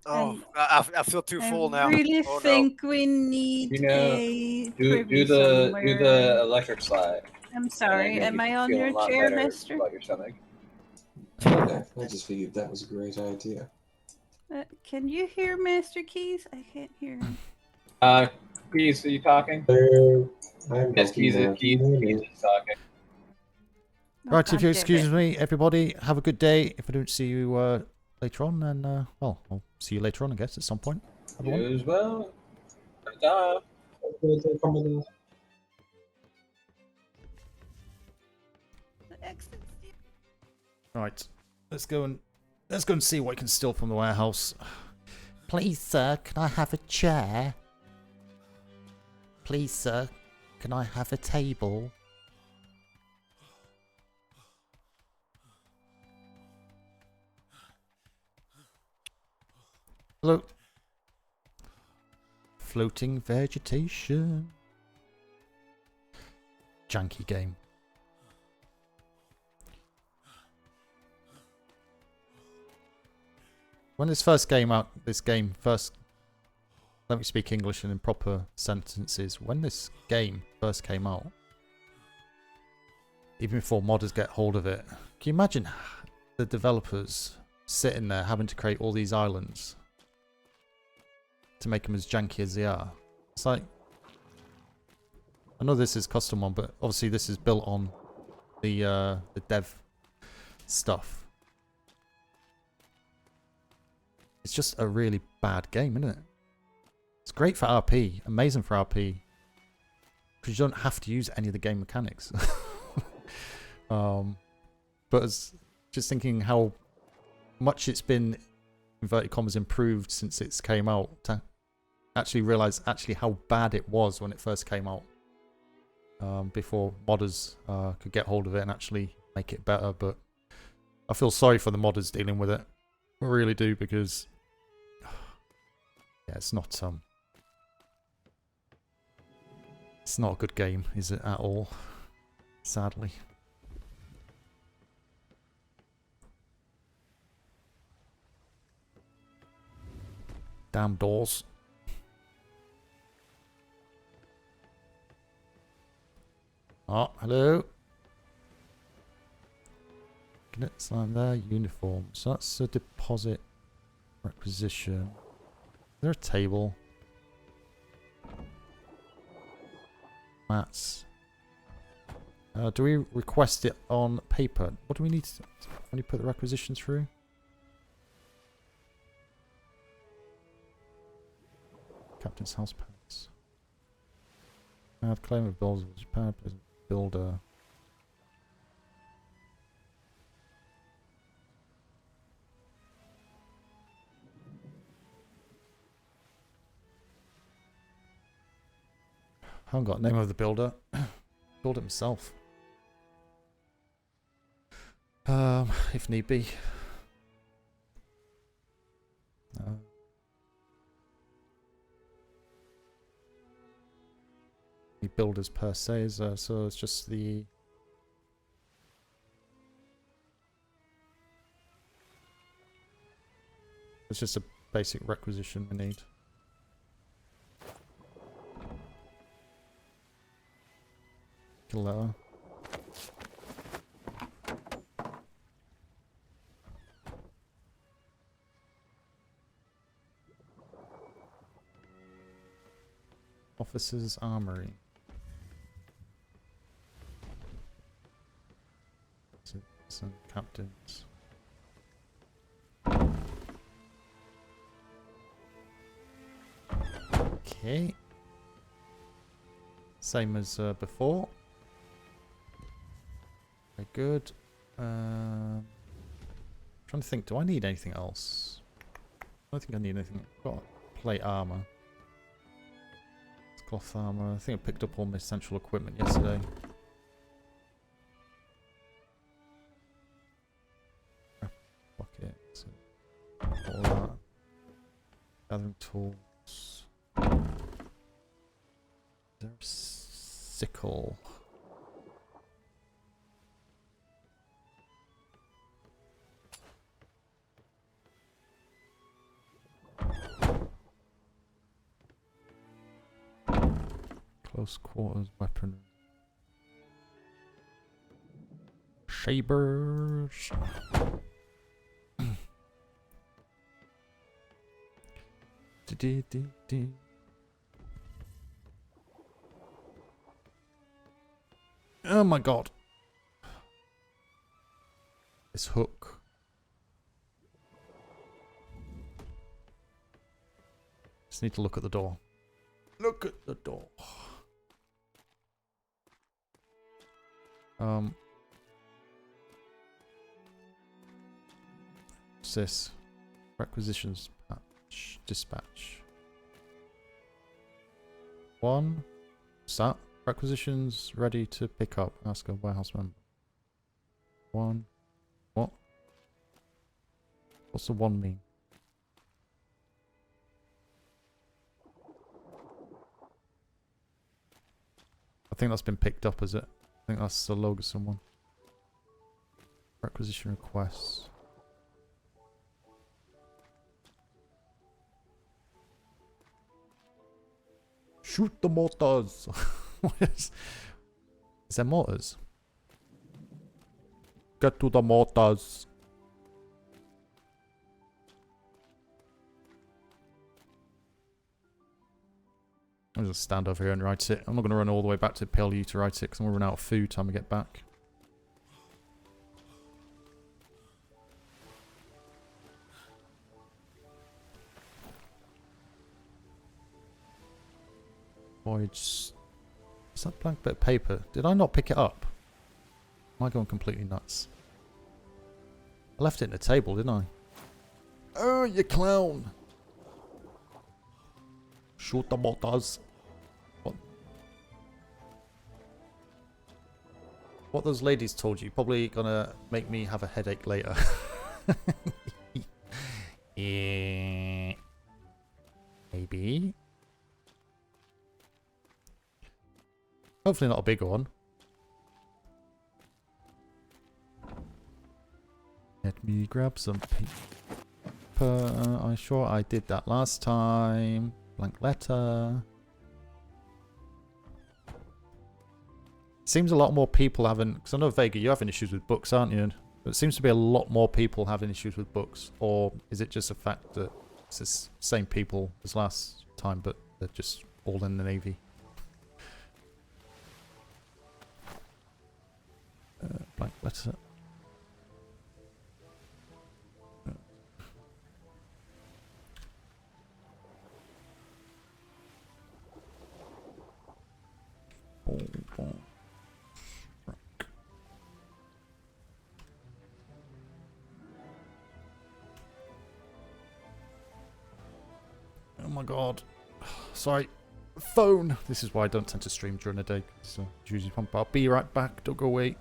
Oh, And I feel too full now. I really Oh, think we need You know, a Do privy the somewhere. electric slide. I'm sorry, And then am you'll I on feel your a lot chair, better mister? about your stomach. Okay, I just figured that was a great idea. Can you hear Master Keys? I can't hear him. Keys, are you talking? Hello, I'm Yes, talking Keys now. is talking. Oh, Right, if God you damn excuse it. me, everybody, have a good day. If I don't see you later on, then well, I'll see you later on, I guess, at some point. Have a You one. as well. Ta-ta. Excellent. Right, let's go and see what I can steal from the warehouse. Please, sir, can I have a chair? Please, sir, can I have a table? Hello. Floating vegetation. Janky game. When this first came out, let me speak English and in proper sentences. When this game first came out, even before modders get hold of it, can you imagine the developers sitting there having to create all these islands to make them as janky as they are? It's like, I know this is custom one, but obviously this is built on the dev stuff. It's just a really bad game, isn't it? It's great for RP, amazing for RP, because you don't have to use any of the game mechanics. But just thinking how much it's been, inverted commas, improved since it's came out, to actually realise how bad it was when it first came out, before modders could get hold of it and actually make it better. But I feel sorry for the modders dealing with it. I really do, because Yeah, it's not a good game, is it, at all? Sadly. Damn doors. Oh, hello. It's like their uniform. So that's a deposit requisition. Is there a table? Mats. Do we request it on paper? What do we need to, when you put the requisition through? Captain's house pants. Claim of builder. Builder. I haven't got a name of the builder. Build it himself. If need be. The builders per se, so it's just the... It's just a basic requisition we need. Letter. Officers' Armory. Some captains. Okay. Same as before. Very good. Trying to think, do I need anything else? I don't think I need anything. I've got plate armor. It's cloth armor. I think I picked up all my essential equipment yesterday. Bucket. All that. Gathering tools. There's a sickle. Close quarters weaponry. Sabers. Oh my god. This hook. Just need to look at the door. Look at the door. What's this? Requisitions patch. Dispatch. 1. What's that? Requisitions ready to pick up. Ask a warehouse member. 1. What? What's the 1 mean? I think that's been picked up, is it? I think that's the logo of someone. Requisition requests. Shoot the mortars! Is there mortars? Get to the mortars! I'll just stand over here and write it. I'm not going to run all the way back to PLU to write it because I'm going to run out of food time I get back. Voyage. Is that blank bit of paper? Did I not pick it up? Am I going completely nuts? I left it in the table, didn't I? Oh, you clown! Shoot the mortars. What those ladies told you, probably gonna make me have a headache later. Yeah. I maybe. Hopefully not a bigger one. Let me grab some paper. I'm sure I did that last time. Blank letter. Seems a lot more people having... Because I know, Vega, you're having issues with books, aren't you? But it seems to be a lot more people having issues with books. Or is it just a fact that it's the same people as last time, but they're just all in the Navy? Blank letter. Oh my god. Sorry. Phone. This is why I don't tend to stream during the day. So usually pump. I'll be right back. Don't go away.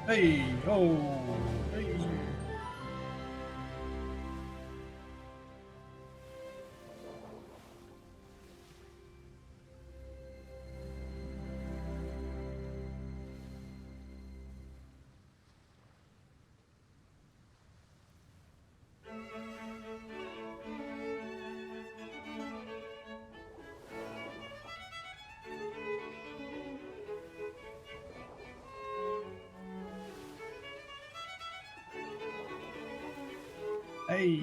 Hey, oh, hey. Hey.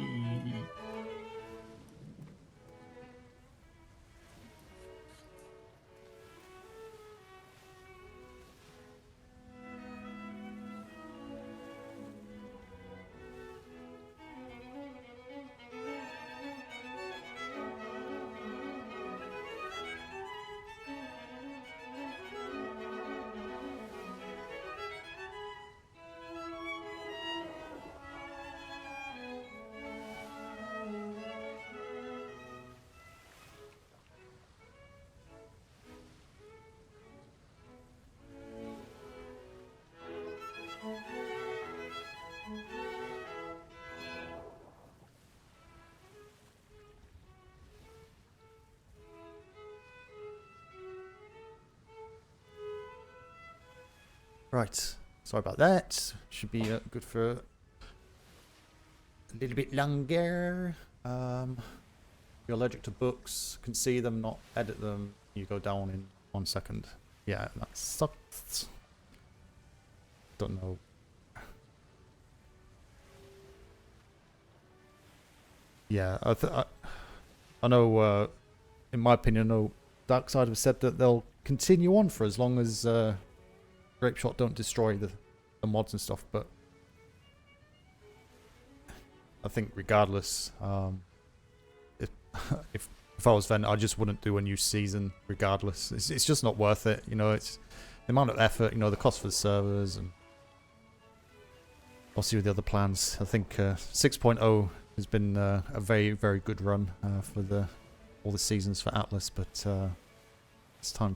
Right. Sorry about that. Should be good for a little bit longer. You're allergic to books. Can see them, not edit them. You go down in 1 second. Yeah, that sucks. Don't know. Yeah, I know. In my opinion, I know Darkside have said that they'll continue on for as long as Grape Shot don't destroy the mods and stuff. But I think regardless, if I was Ven, I just wouldn't do a new season regardless. It's just not worth it. You know, it's the amount of effort. You know, the cost for the servers, and I'll see with the other plans. I think 6.0 has been a very, very good run for all the seasons for Atlas, but it's time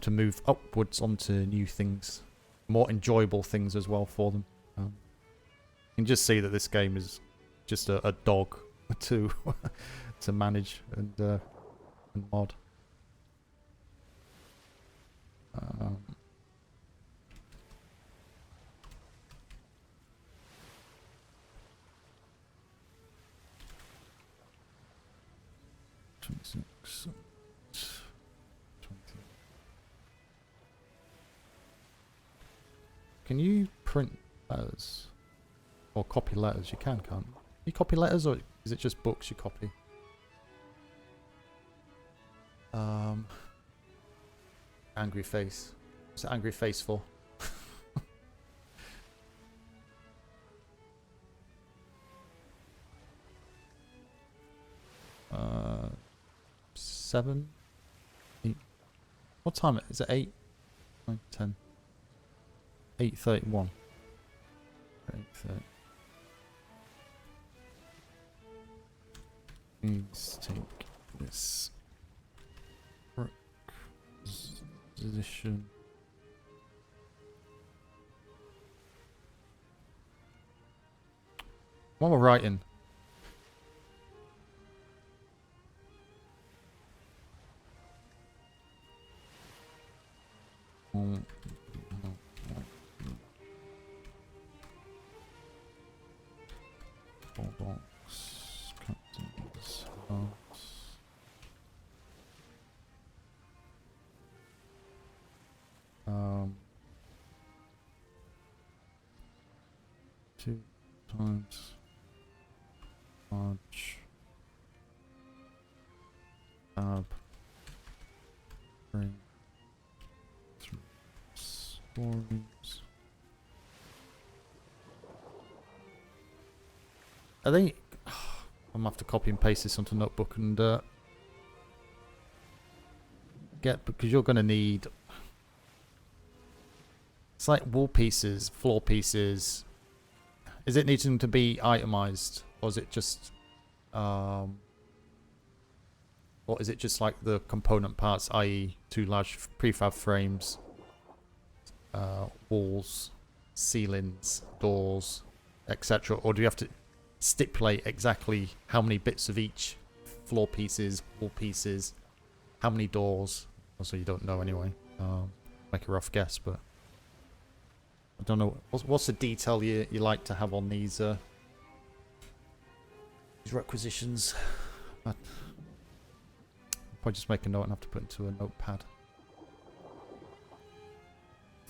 to move upwards onto new things, more enjoyable things as well for them. You can just see that this game is just a dog to to manage and mod. Can you print letters? Or copy letters? You can't you copy letters, or is it just books you copy? Angry face. What's the angry face for? 7, 8. What time is it? 8, 9, 10. 8:31. 8:30. Please take this position. What am I writing? Box, captain's house. Two times large tab bring through stories. I think I'm gonna have to copy and paste this onto notebook and get, because you're gonna need, it's like wall pieces, floor pieces. Is it needing to be itemized, or is it just or is it just like the component parts, i.e. 2 large prefab frames, walls, ceilings, doors, etc., or do you have to stipulate exactly how many bits of each floor pieces, wall pieces, how many doors? Also, you don't know anyway. Make a rough guess, but I don't know. What's the detail you like to have on these requisitions? I'll probably just make a note and have to put into a notepad.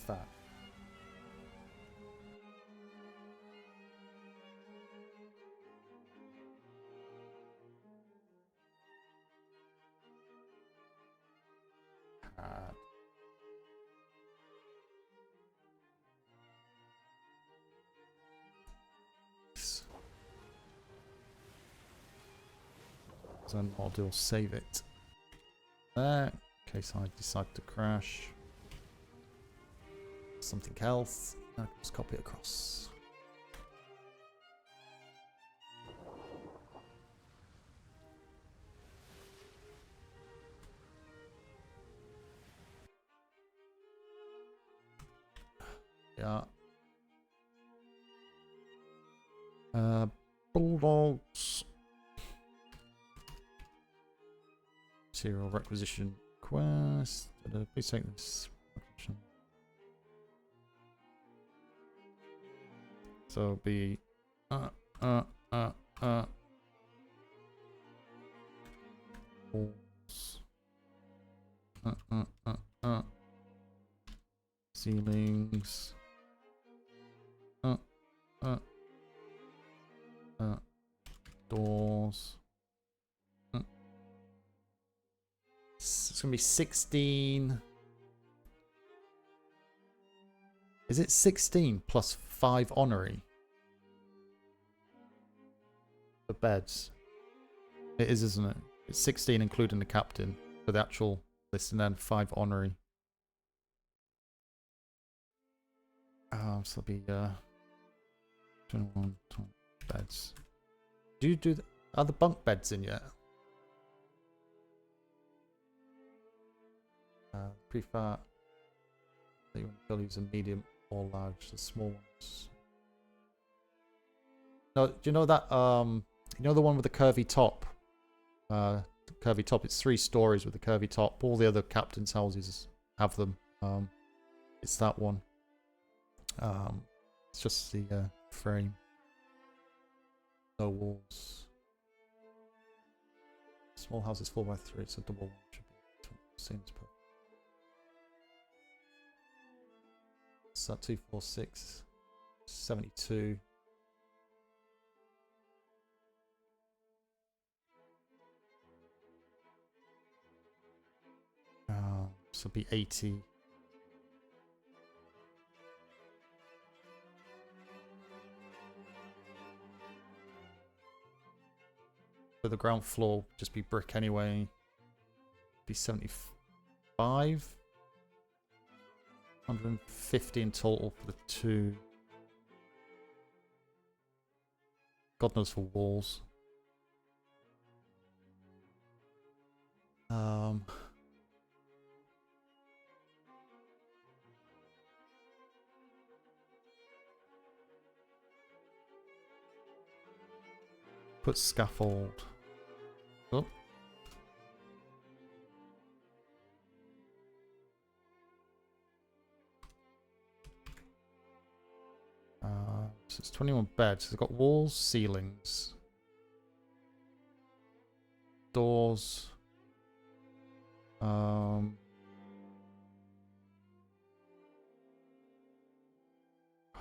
That. Then what I'll do, I'll save it there in case I decide to crash. Something else, I can just copy it across. Yeah. Bulldogs. Serial requisition quest. Please take this. So it'll be walls. Ceilings. Doors. It's gonna be 16. Is it 16 plus 5 honorary for beds? It is, isn't it? It's 16 including the captain for the actual list, and then 5 honorary. So it'll be 21 beds. Do you do are the bunk beds in yet? Prefab. You want to use a medium or large, the small ones. No, do you know that you know the one with the curvy top? Curvy top. It's 3 stories with the curvy top. All the other captain's houses have them. It's that one. It's just the frame. No walls. Small house is 4x3. It's a double one. Should be same as per. So 246, 72. So it'll be 80. So the ground floor just be brick anyway. Be 75. 150 in total for the two. God knows for walls. Put scaffold. Oh. So it's 21 beds. It's got walls, ceilings, doors. I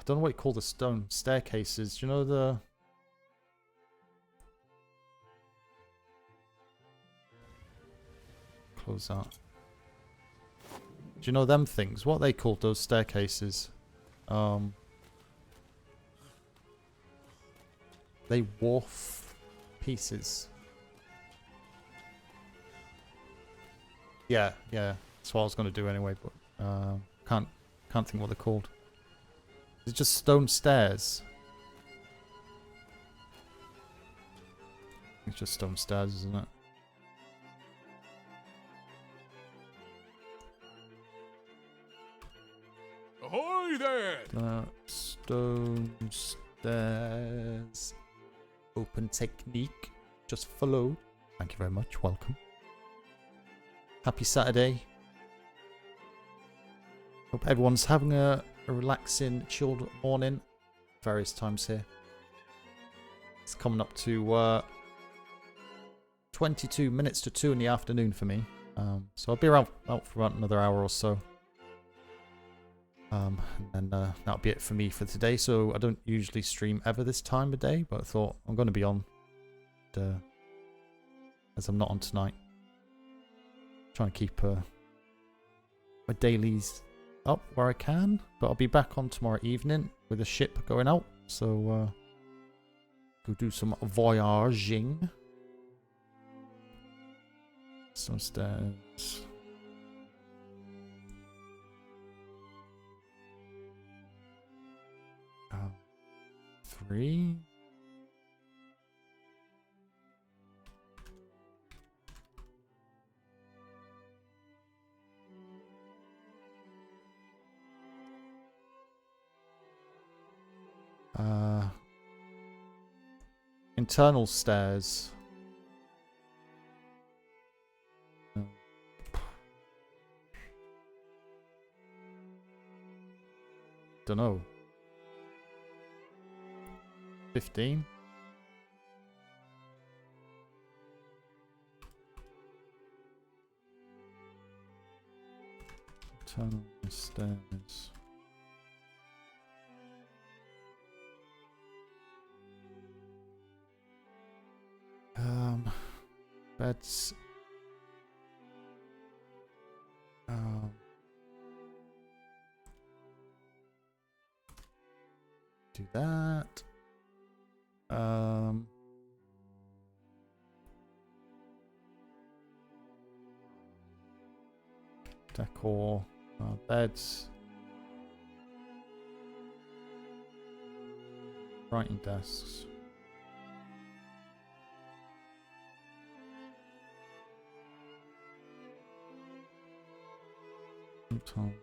don't know what you call the stone staircases. Do you know the... Close that. Do you know them things? What are they called, those staircases? They wharf pieces. Yeah, that's what I was going to do anyway, but can't think what they're called. It's just stone stairs. It's just stone stairs, isn't it? Ahoy there! Stone stairs. Open technique. Just follow. Thank you very much. Welcome. Happy Saturday. Hope everyone's having a relaxing, chilled morning. Various times here. It's coming up to 22 minutes to 2 in the afternoon for me. So I'll be out for about another hour or so. And then that'll be it for me for today. So I don't usually stream ever this time of day, but I thought I'm going to be on as I'm not on tonight. Trying to keep my dailies up where I can, but I'll be back on tomorrow evening with a ship going out. So go do some voyaging. Some stairs. Three. Internal stairs. Don't know. 15. Internal stairs. Beds. Do that. Decor, beds, writing desks. Tom.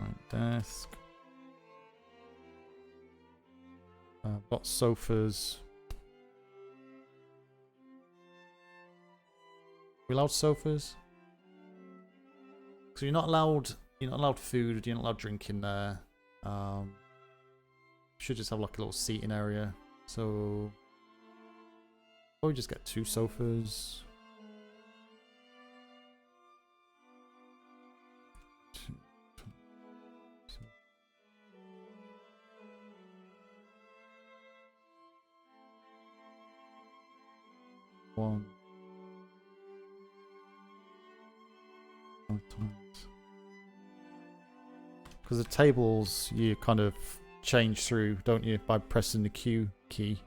Right desk. Got sofas. We allowed sofas? So you're not allowed food, you're not allowed drink in there. Should just have like a little seating area. So probably just get 2 sofas. 1. Sometimes. Because the tables you kind of change through, don't you, by pressing the Q key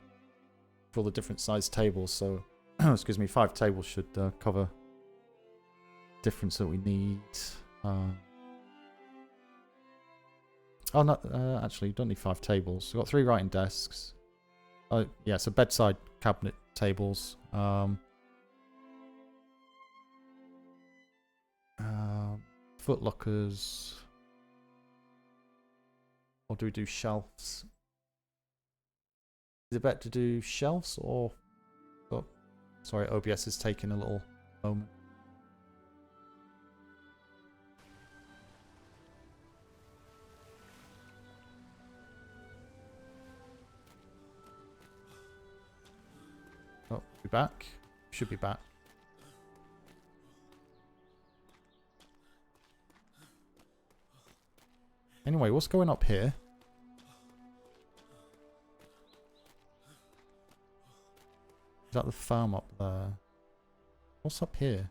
for all the different size tables. So, excuse me, 5 tables should cover difference that we need. Oh, no, actually, you don't need 5 tables. We've got 3 writing desks. Oh, yeah, so bedside cabinet tables. Foot lockers. Or do we do shelves? Is it better to do shelves or... Oh, sorry, OBS is taking a little moment. Oh, be back. Should be back. Anyway, what's going up here? Is that the farm up there? What's up here?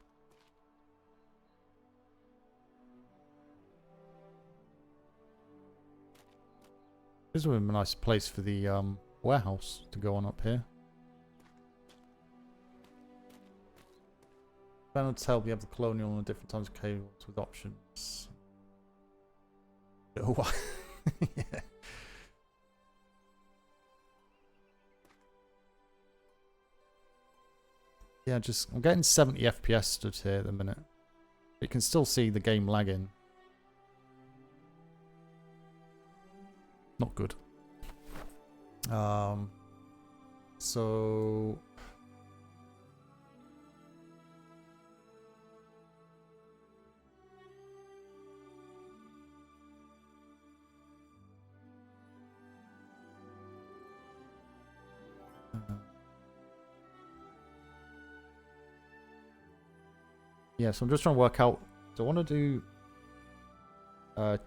This would be a nice place for the warehouse to go on up here. Panel to help you have the colonial and different times of cables with options. Oh, yeah. Yeah, just I'm getting 70 FPS stood here at the minute. You can still see the game lagging. Not good. So yeah, so I'm just trying to work out, do I want to do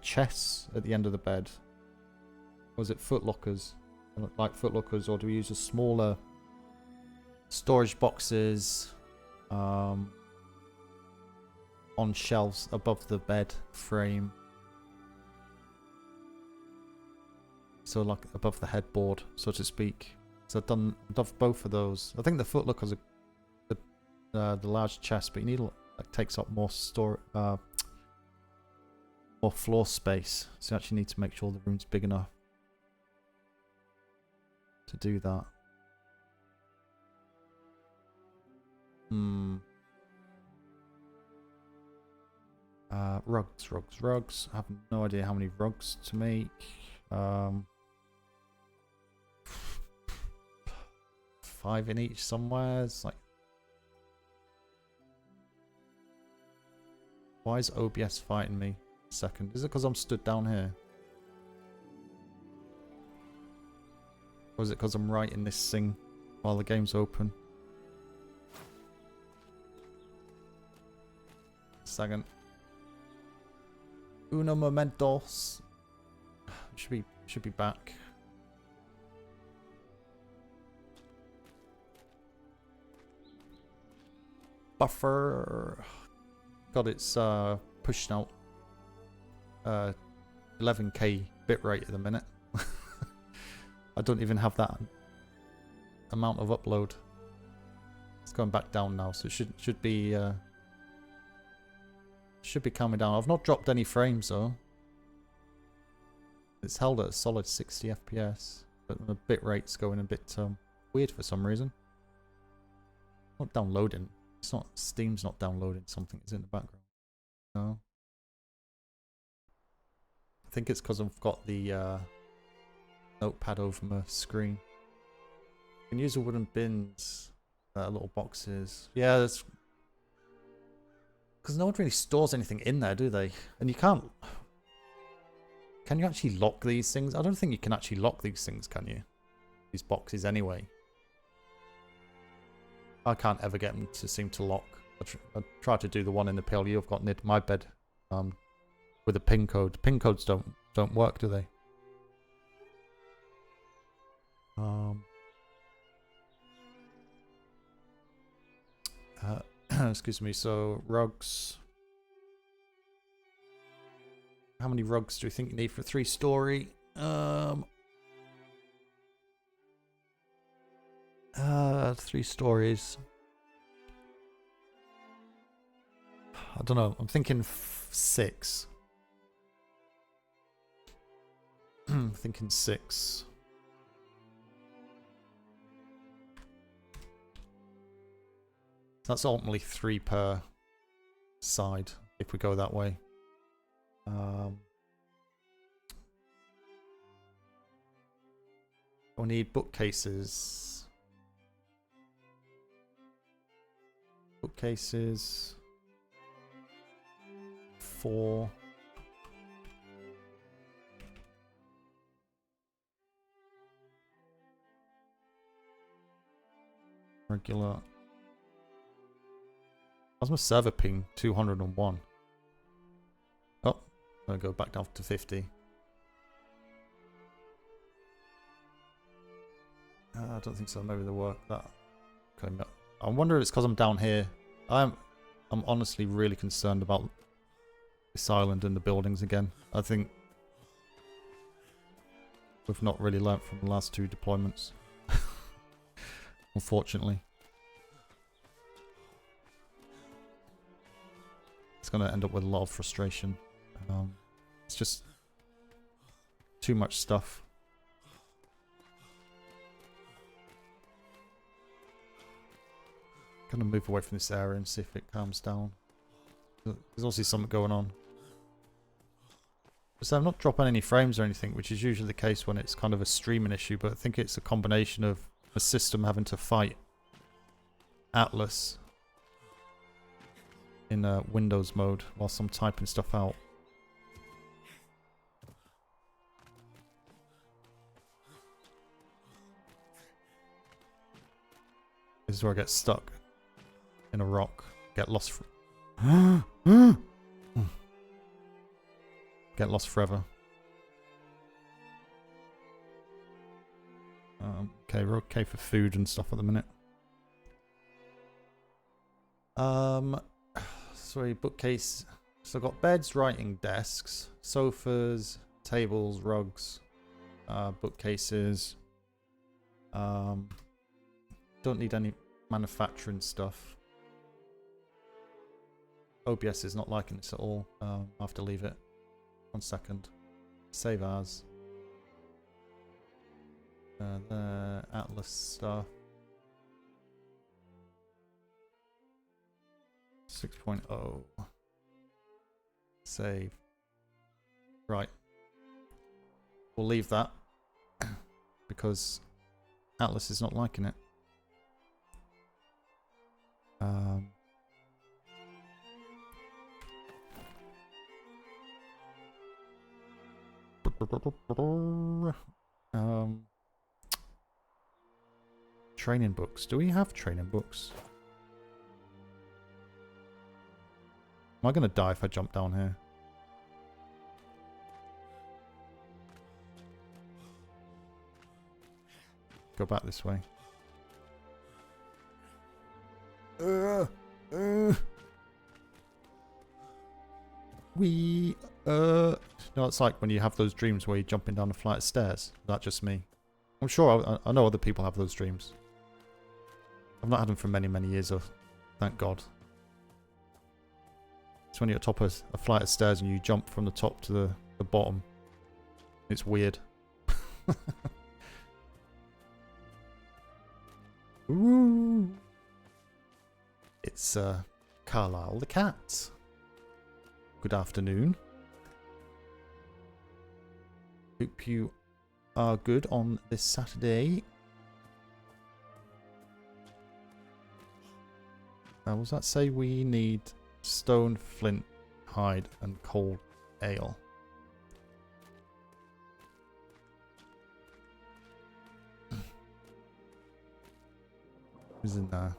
chests at the end of the bed? Or is it foot lockers? Like foot lockers, or do we use a smaller storage boxes on shelves above the bed frame? So like above the headboard, so to speak. So I've done both of those. I think the foot lockers are the large chest, but you need takes up more more floor space, so you actually need to make sure the room's big enough to do that. Rugs. I have no idea how many rugs to make. 5 in each somewhere. It's like, why is OBS fighting me? Second, is it because I'm stood down here? Or is it because I'm writing this thing while the game's open? Second. Uno momentos. Should be back. Buffer. God, it's pushing out 11k bitrate at the minute. I don't even have that amount of upload. It's going back down now, so it should be calming down. I've not dropped any frames though. It's held at a solid 60 FPS, but the bitrate's going a bit weird for some reason. Not downloading. It's not, Steam's not downloading something that's in the background. No. I think it's because I've got the notepad over my screen. You can use the wooden bins, little boxes. Yeah, that's because no one really stores anything in there, do they? And you can't. Can you actually lock these things? I don't think you can actually lock these things, can you? These boxes, anyway. I can't ever get them to seem to lock. I tried to do the one in the PLU I've got near my bed, with a pin code. Pin codes don't work, do they? Excuse me. So rugs. How many rugs do you think you need for a 3-story? 3 stories. I don't know. I'm thinking 6. Thinking 6. That's ultimately 3 per side if we go that way. We'll need bookcases. Bookcases. 4. Regular. How's my server ping? 201. Oh, I'm gonna go back down to 50. I don't think so. Maybe they work that. Okay, no. I wonder if it's because I'm down here. I'm honestly really concerned about this island and the buildings again. I think we've not really learnt from the last 2 deployments. Unfortunately. It's going to end up with a lot of frustration. It's just too much stuff. Gonna move away from this area and see if it calms down. There's obviously something going on. So I'm not dropping any frames or anything, which is usually the case when it's kind of a streaming issue, but I think it's a combination of a system having to fight Atlas in Windows mode whilst I'm typing stuff out. This is where I get stuck in a rock, get lost. Get lost forever. Okay, we're okay for food and stuff at the minute. Sorry, bookcase. So I've got beds, writing desks, sofas, tables, rugs, bookcases. Don't need any manufacturing stuff. OBS is not liking this at all. I'll have to leave it. 1 second. Save as. The Atlas stuff. 6.0. Save. Right. We'll leave that because Atlas is not liking it. Training books. Do we have training books? Am I going to die if I jump down here? Go back this way. No, it's like when you have those dreams where you're jumping down a flight of stairs. That's just me. I'm sure I know other people have those dreams. I've not had them for many, many years, though. Thank God. It's when you're at top of a flight of stairs and you jump from the top to the bottom. It's weird. Ooh. It's Carlisle the cat. Good afternoon. Hope you are good on this Saturday. What does that say? We need stone, flint, hide, and cold ale. Who's in there?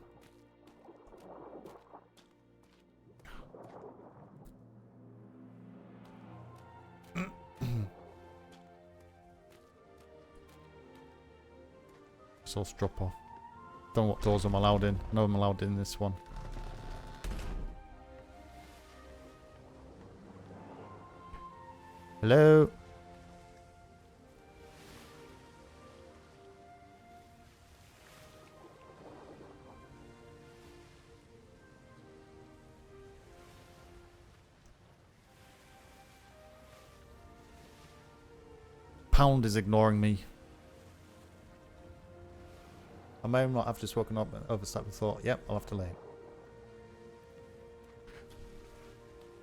Source drop off. Don't know what doors I'm allowed in. I know I'm allowed in this one. Hello? Pound is ignoring me. I may not have just woken up and overslept and thought, yep, I'll have to lay.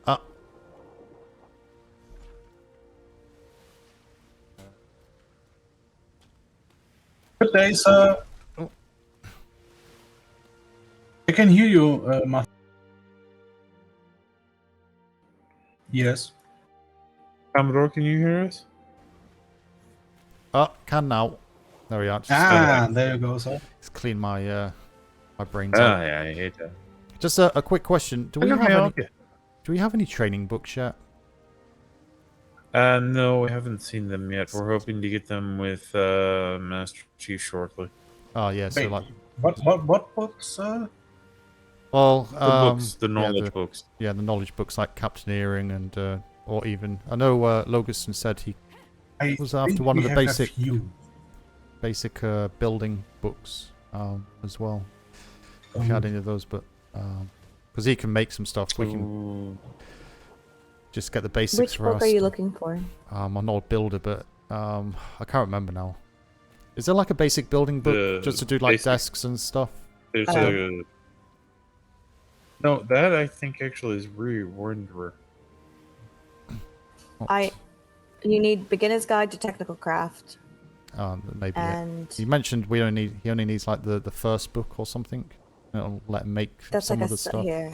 Ah. Good day, sir. Oh. I can hear you, Master. Yes. Commodore, can you hear us? Oh, can now. There we are. Just, There you go, sir. just clean my my brains Ah, out. yeah, I hate that. Just a quick question. Do we Hello, have any, Malka. do we have any training books yet? No, we haven't seen them yet. We're hoping to get them with Master Chief shortly. Oh yeah, so Wait, like what books, sir? well The books, the yeah, knowledge books. Yeah, the knowledge books like Captaineering and or even I know Logerson said he I was after think one of we the have a basic few. building books as well. If you had any of those, but because he can make some stuff, we can just get the basics Which for book us. are you looking for? I'm not a builder, but I can't remember now. Is there like a basic building book just to do like desks and stuff? There's a... No, that I think actually is Wanderer. You need Beginner's Guide to Technical Craft. Maybe. And He mentioned he only needs like the first book or something. It'll let him make that's some like of the stuff. here.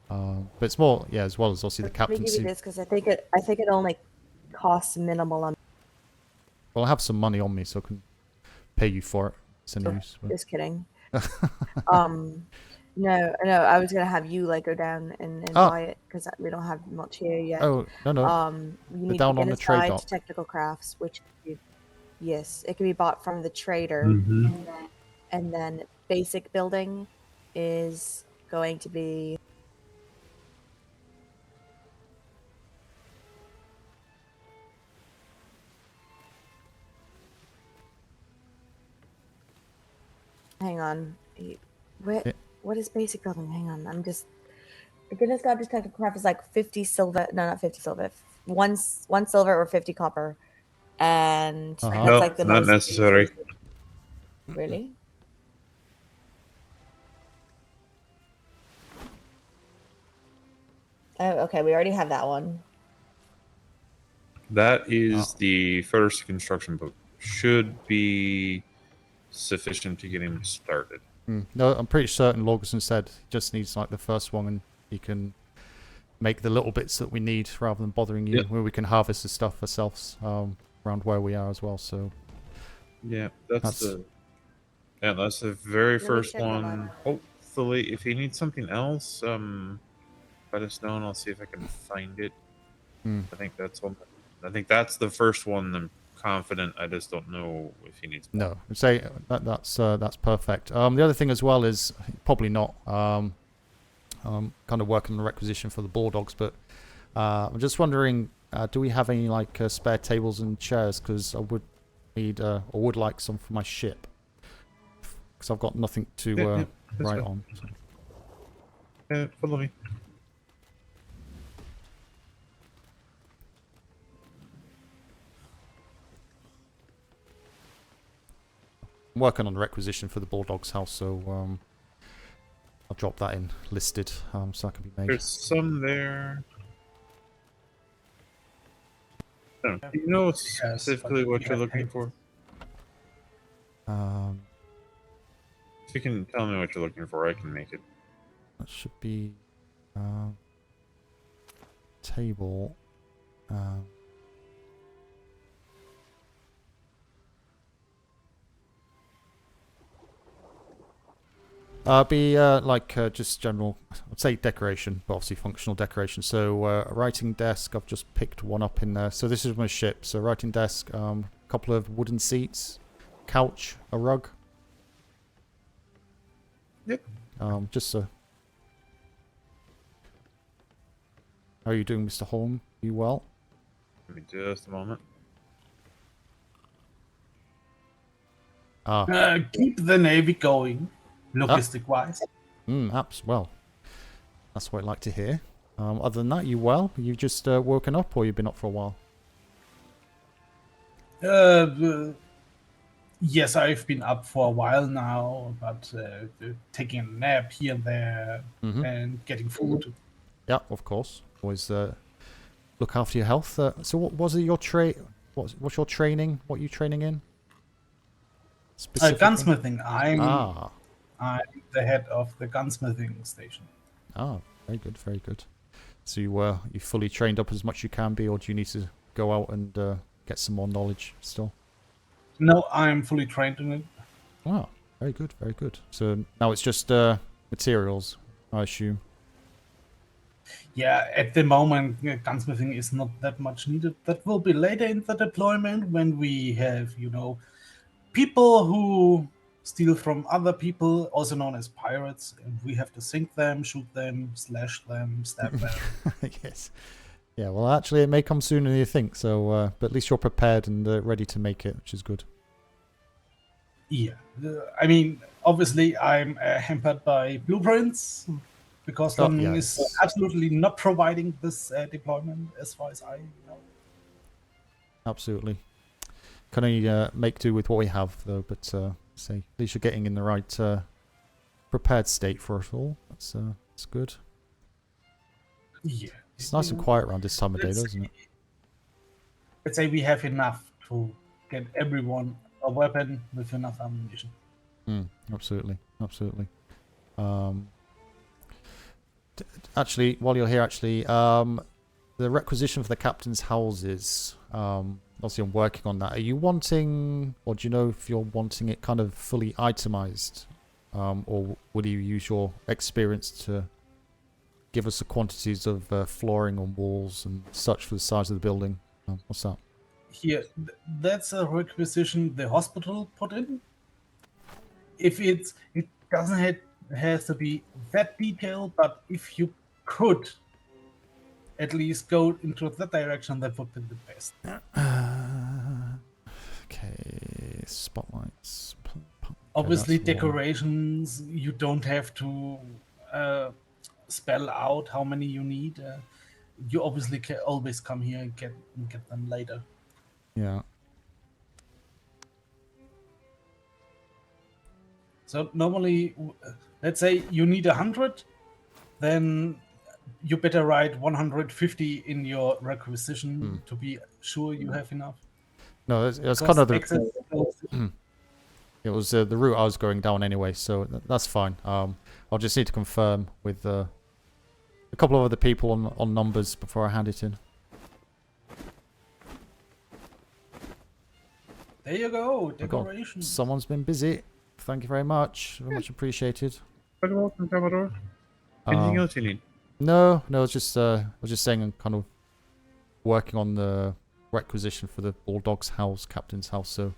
But it's more, yeah, as well as obviously the Let me give captaincy. you this because I think it only costs minimal on. Well, I have some money on me, so I can pay you for it. It's any use. But... Just kidding. No, I was gonna have you like go down and buy it because we don't have much here yet. Oh no. You need down on the Beginner's trade Guide dock. to Technical Crafts, which yes, it can be bought from the trader, and then basic building is going to be. Hang on. What is basic building? Hang on. I'm just. Beginner's Guide to Technical Craft is like 50 silver. No, not 50 silver. One silver or 50 copper. And that's No, like the not most necessary. basic. Really? Oh, okay. We already have that one. That is the first construction book. Should be sufficient to get him started. No, I'm pretty certain Logerson said he just needs like the first one, and he can make the little bits that we need rather than bothering you. Where we can harvest the stuff ourselves around where we are as well. So yeah, that's the very first check that one. out. Hopefully, if he needs something else, let us know and I'll see if I can find it. I think that's one. I think that's the first one. I'm confident. I just don't know if he needs more. no, I'd say that's perfect. The other thing as well is probably not. I'm kind of working on the requisition for the Bulldogs, but I'm just wondering, do we have any like spare tables and chairs? Because I would need or would like some for my ship, because I've got nothing to write on. So. Follow me. I'm working on the requisition for the Bulldog's house, so I'll drop that in listed, so that can be made. There's some there. Do you know specifically what you're looking for? If you can tell me what you're looking for, I can make it. That should be table. Be like just general, I'd say decoration, but obviously functional decoration. So a writing desk, I've just picked one up in there. So this is my ship. So writing desk, a couple of wooden seats, couch, a rug. Yep. Just how are you doing, Mr. Holm? You well? Give me just a moment. Keep the Navy going, logistic-wise. Well, that's what I'd like to hear. Other than that, you well? You've just woken up, or you've been up for a while? Yes, I've been up for a while now, but taking a nap here and there and getting food. Yeah, of course. Always look after your health. So, what was it? What's your training? What are you training in? Gunsmithing. I'm the head of the gunsmithing station. Ah, very good, very good. So you fully trained up as much as you can be, or do you need to go out and get some more knowledge still? No, I'm fully trained in it. Wow, very good, very good. So now it's just materials, I assume. Yeah, at the moment, gunsmithing is not that much needed. That will be later in the deployment when we have, people who steal from other people, also known as pirates, and we have to sink them, shoot them, slash them, stab them. Yes. Yeah, well, actually, it may come sooner than you think, so but at least you're prepared and ready to make it, which is good. Yeah. I mean, obviously, I'm hampered by blueprints, because London is absolutely not providing this deployment, as far as I know. Absolutely. Can only make do with what we have, though, but say, at least you're getting in the right prepared state for it all. That's good. Yeah. It's nice and quiet around this time of day, though, isn't it? Let's say we have enough to get everyone a weapon with enough ammunition. Absolutely, absolutely. Actually, while you're here, the requisition for the captain's houses, obviously I'm working on that. Are you wanting, or do you know if you're wanting it kind of fully itemized? Or will you use your experience to give us the quantities of flooring on walls and such for the size of the building? What's that? Here, that's a requisition the hospital put in. If it doesn't has to be that detailed, but if you could at least go into that direction, that would be the best. Okay, spotlights. Obviously, decorations, you don't have to spell out how many you need. You obviously can always come here and get them later. Yeah. So normally, let's say you need 100, then you better write 150 in your requisition to be sure you have enough. No, it's kind of the... It was the route I was going down anyway, so that's fine. I'll just need to confirm with a couple of other people on numbers before I hand it in. There you go, decoration. Someone's been busy. Thank you very much. Very much appreciated. You're welcome, Commodore. Anything else you need? No. I was just saying I'm kind of working on the requisition for the Bulldog's house, captain's house. So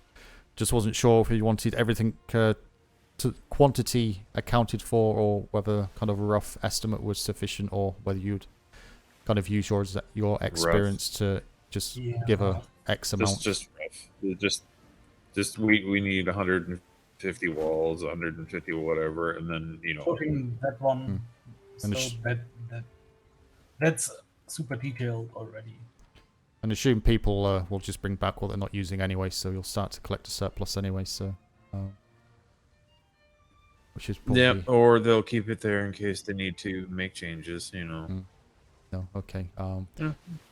just wasn't sure if you wanted everything to quantity accounted for, or whether kind of a rough estimate was sufficient, or whether you'd kind of use your experience to just give a X amount. Just rough. Just we need 150 walls, 150 whatever, and then putting that one. So that's super detailed already. And assume people will just bring back what they're not using anyway, so you'll start to collect a surplus anyway. So, which is probably... or they'll keep it there in case they need to make changes. No, okay.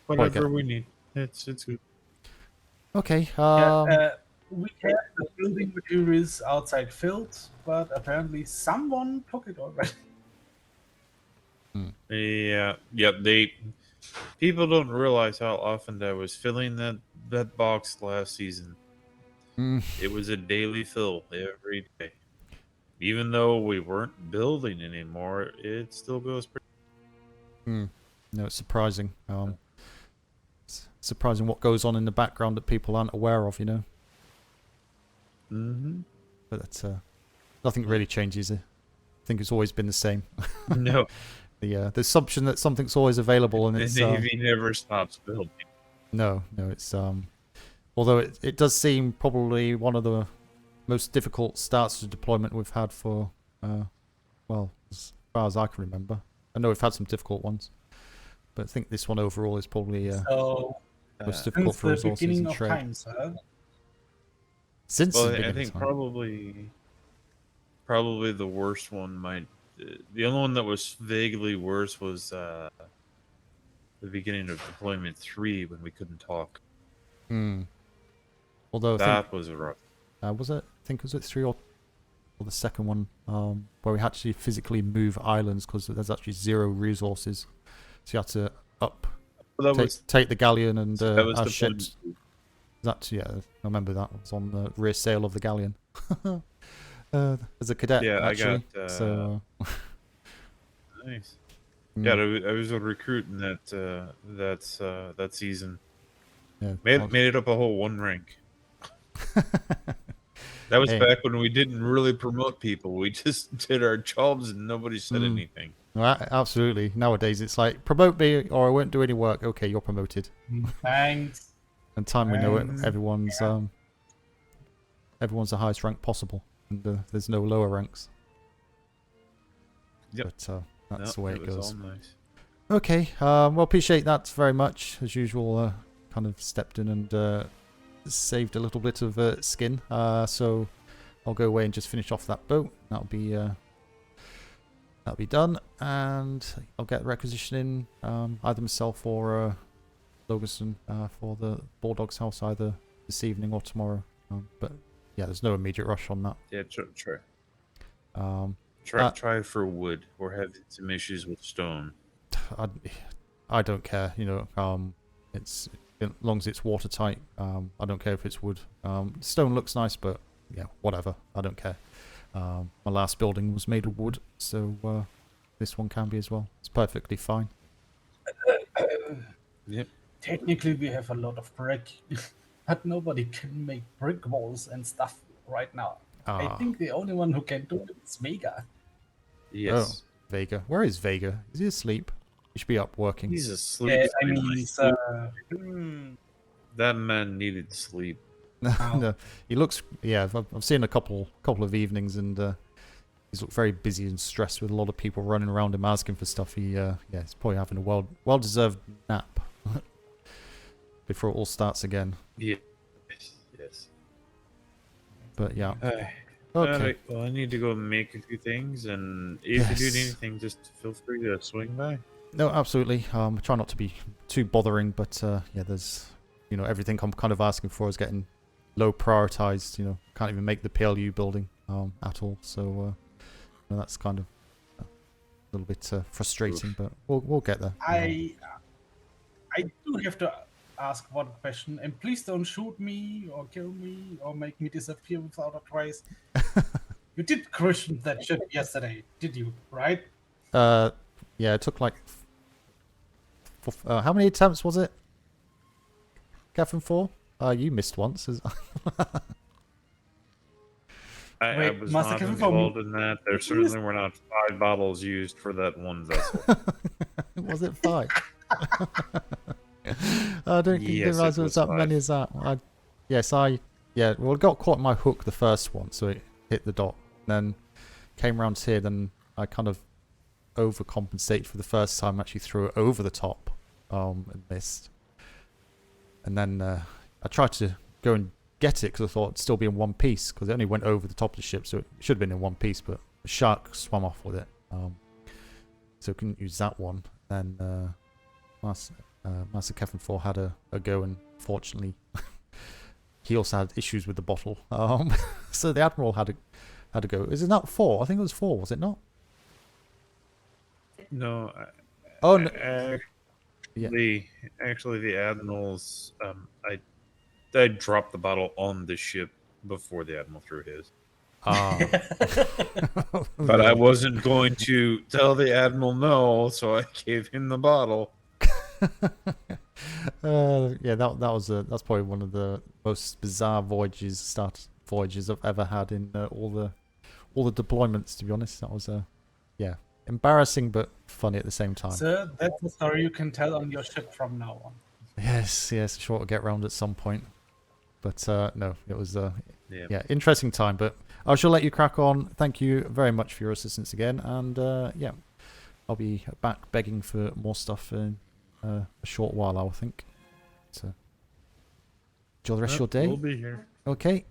Whatever we need, it's good. Okay. We have the building materials outside filled, but apparently someone took it already. Yeah. People don't realize how often I was filling that box last season. It was a daily fill every day. Even though we weren't building anymore, it still goes pretty. No, it's surprising. It's surprising what goes on in the background that people aren't aware of, But that's nothing really changes. I think it's always been the same. No. The assumption that something's always available, and the it's Navy never stops building. No, it's although it does seem probably one of the most difficult starts to deployment we've had for well, as far as I can remember. I know we've had some difficult ones, but I think this one overall is probably So, most difficult since for the resources beginning and of trade. time, sir. Since the Well, beginning I of think time. probably the worst one might. The only one that was vaguely worse was the beginning of deployment 3 when we couldn't talk. Although I That was rough. was it? I think was it 3 or the second one where we had to physically move islands because there's actually 0 resources, so you had to take the galleon and that was our the ships. That's I remember that was on the rear sail of the galleon. As a cadet, Yeah, actually. I got. So Nice. Yeah, I was a recruit in that season. Yeah, made it up a whole 1 rank. That was back when we didn't really promote people. We just did our jobs and nobody said anything. Well, absolutely. Nowadays, it's like, promote me or I won't do any work. Okay, you're promoted. Thanks. And time we know it, everyone's the highest rank possible, and there's no lower ranks. Yep. But that's the way it goes. All nice. Okay. Well, appreciate that very much. As usual, kind of stepped in and saved a little bit of skin. So I'll go away and just finish off that boat. That'll be done, and I'll get requisition in either myself or Logerson for the Bulldog's house either this evening or tomorrow. But yeah, there's no immediate rush on that. Yeah, try. Try for wood. We're having some issues with stone. I don't care. It's as long as it's watertight. I don't care if it's wood. Stone looks nice, but yeah, whatever. I don't care. My last building was made of wood, so this one can be as well. It's perfectly fine. Yep. Technically, we have a lot of brick, but nobody can make brick walls and stuff right now. I think the only one who can do it is Vega. Yes. Oh, Vega. Where is Vega? Is he asleep? He should be up working. He's asleep. I that man needed sleep. No, he looks. Yeah, I've seen a couple of evenings, and he's looked very busy and stressed with a lot of people running around him asking for stuff. He's probably having a well-deserved nap before it all starts again. Yes. But yeah. Okay. Okay. Well, I need to go make a few things, and if you need anything, just feel free to swing by. No, absolutely. I try not to be too bothering, but yeah, there's everything I'm kind of asking for is getting low prioritized. Can't even make the PLU building at all. So that's kind of a little bit frustrating, but we'll get there. I do have to ask one question, and please don't shoot me or kill me or make me disappear without a trace. You did crush that ship yesterday, did you? Right? Yeah, it took like how many attempts was it? Catherine, 4? You missed once. I was not involved in that. There certainly were not 5 bottles used for that one vessel. Was it 5? I don't realize it was that many as that. Well, I got caught in my hook the first one, so it hit the dot. Then came around here, then I kind of overcompensated for the first time, actually threw it over the top and missed. And then I tried to go and get it because I thought it'd still be in one piece because it only went over the top of the ship, so it should have been in one piece, but the shark swam off with it. So couldn't use that one. Then Master Kevin 4 had a go, and fortunately he also had issues with the bottle. So the Admiral had a go. Is it not 4? I think it was 4, was it not? No. Oh no. Actually, the Admiral's. I dropped the bottle on the ship before the Admiral threw his. But I wasn't going to tell the Admiral no, so I gave him the bottle. Yeah, that's probably one of the most bizarre voyages I've ever had in all the deployments. To be honest, that was embarrassing but funny at the same time. Sir, that's a story you can tell on your ship from now on. Yes, sure to get round at some point. But no, it was Yeah. interesting time. But I shall let you crack on. Thank you very much for your assistance again, and yeah, I'll be back begging for more stuff in a short while, I think. So, enjoy the rest of your day. We'll be here. Okay.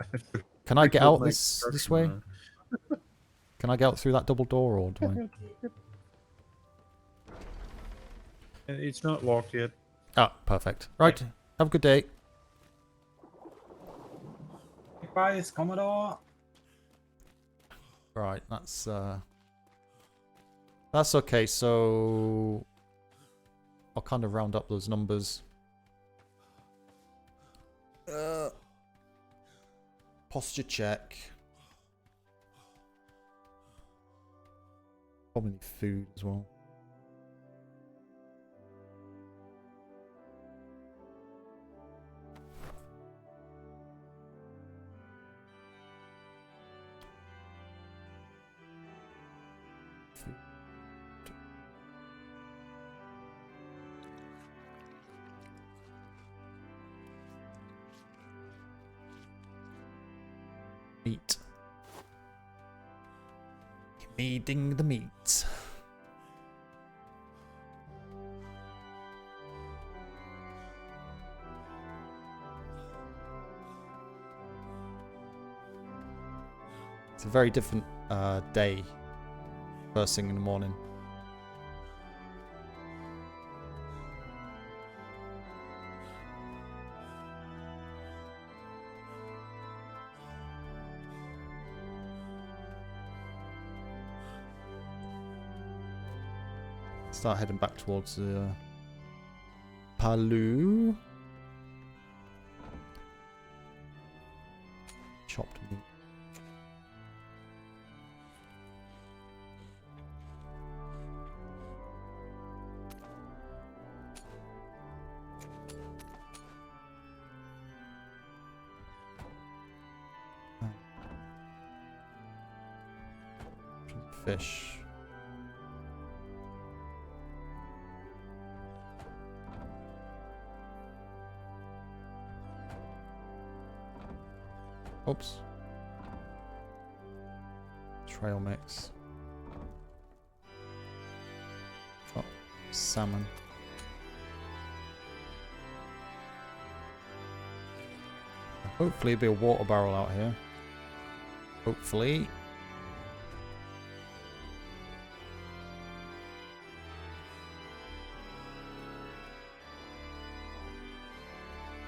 Can I get Quick out little this way? construction, Can I get out through that double door, or do I? It's not locked yet. Ah, perfect. Right. Have a good day. Bye, Commodore. Right, that's okay. So I'll kind of round up those numbers. Posture check. Probably need food as well. Meat. Needing the meat. It's a very different day. First thing in the morning. Start heading back towards the PLU. Chopped meat. Fish. Oops. Trail mix. Oh, salmon. Hopefully there'll be a water barrel out here. Hopefully.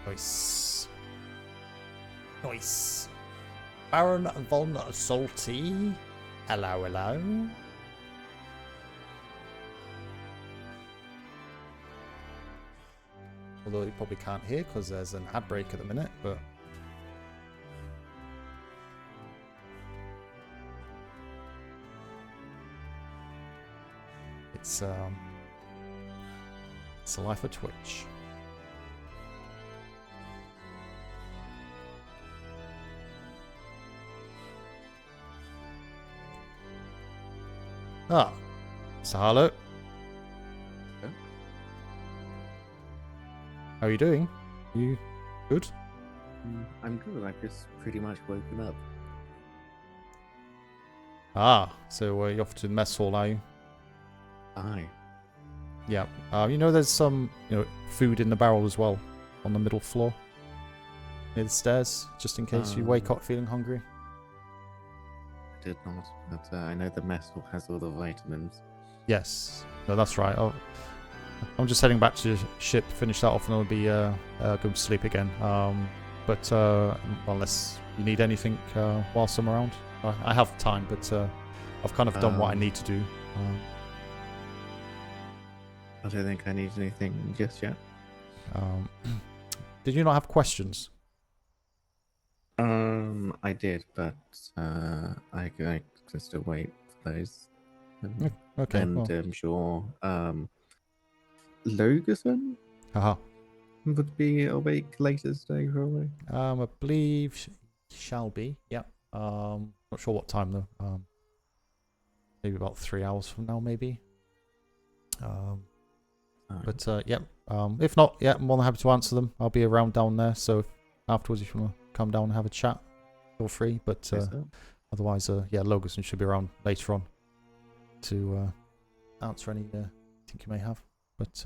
Nice. Nice. Baron von Salty. Hello, hello. Although you probably can't hear because there's an ad break at the minute, but it's a life of Twitch. Ah, so hello. Yeah. How are you doing? You good? I'm good. I've just pretty much woken up. Ah, so you're off to the mess hall, are you? Aye. Yeah. You know, there's some food in the barrel as well on the middle floor near the stairs, just in case you wake up feeling hungry. Did not, but I know the mess hall has all the vitamins. Yes. No, that's right. I'm just heading back to the ship, finish that off, and I'll be going to sleep again. But unless you need anything whilst I'm around, I have time, but I've kind of done what I need to do. I don't think I need anything just yet. Did you not have questions? I did, but I can still wait for those. Okay. And Well. I'm sure Logerson would be awake later today, probably. I believe shall be. Yeah. Not sure what time though. Maybe about 3 hours from now, maybe. Alright. But yep. If not, yeah, I'm more than happy to answer them. I'll be around down there. So afterwards, if you want to come down and have a chat, feel free. But Yes, sir. otherwise, yeah, Logerson should be around later on to answer any think you may have. But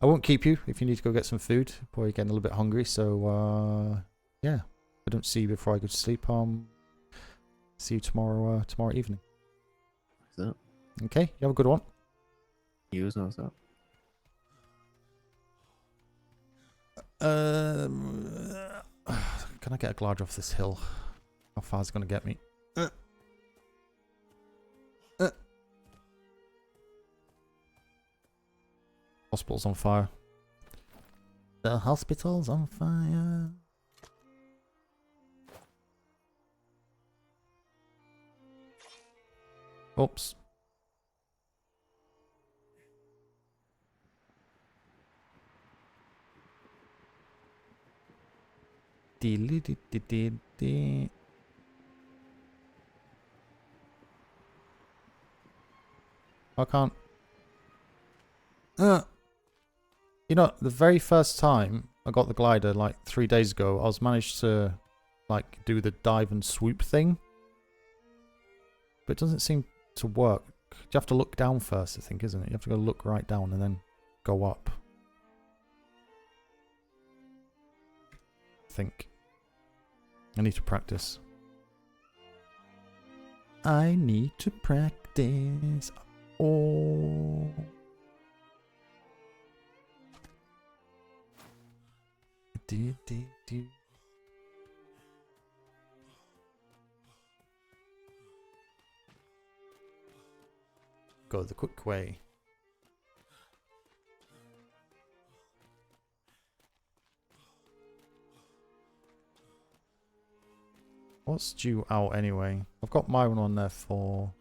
I won't keep you if you need to go get some food. Probably getting a little bit hungry. So yeah, if I don't see you before I go to sleep, see you tomorrow evening. Yes, sir. Okay, you have a good one. You as well, sir. Can I get a glider off this hill? How far is it going to get me? Hospital's on fire. The hospital's on fire. Oops. Dee-lee-dee-dee-dee-dee. I can't. You know, the very first time I got the glider, like 3 days ago, I was managed to, like, do the dive and swoop thing. But it doesn't seem to work. You have to look down first, I think, isn't it? You have to go look right down and then go up. I think. I need to practice. I need to practice. Oh. Do. Go the quick way. What's due out anyway? I've got my one on there for...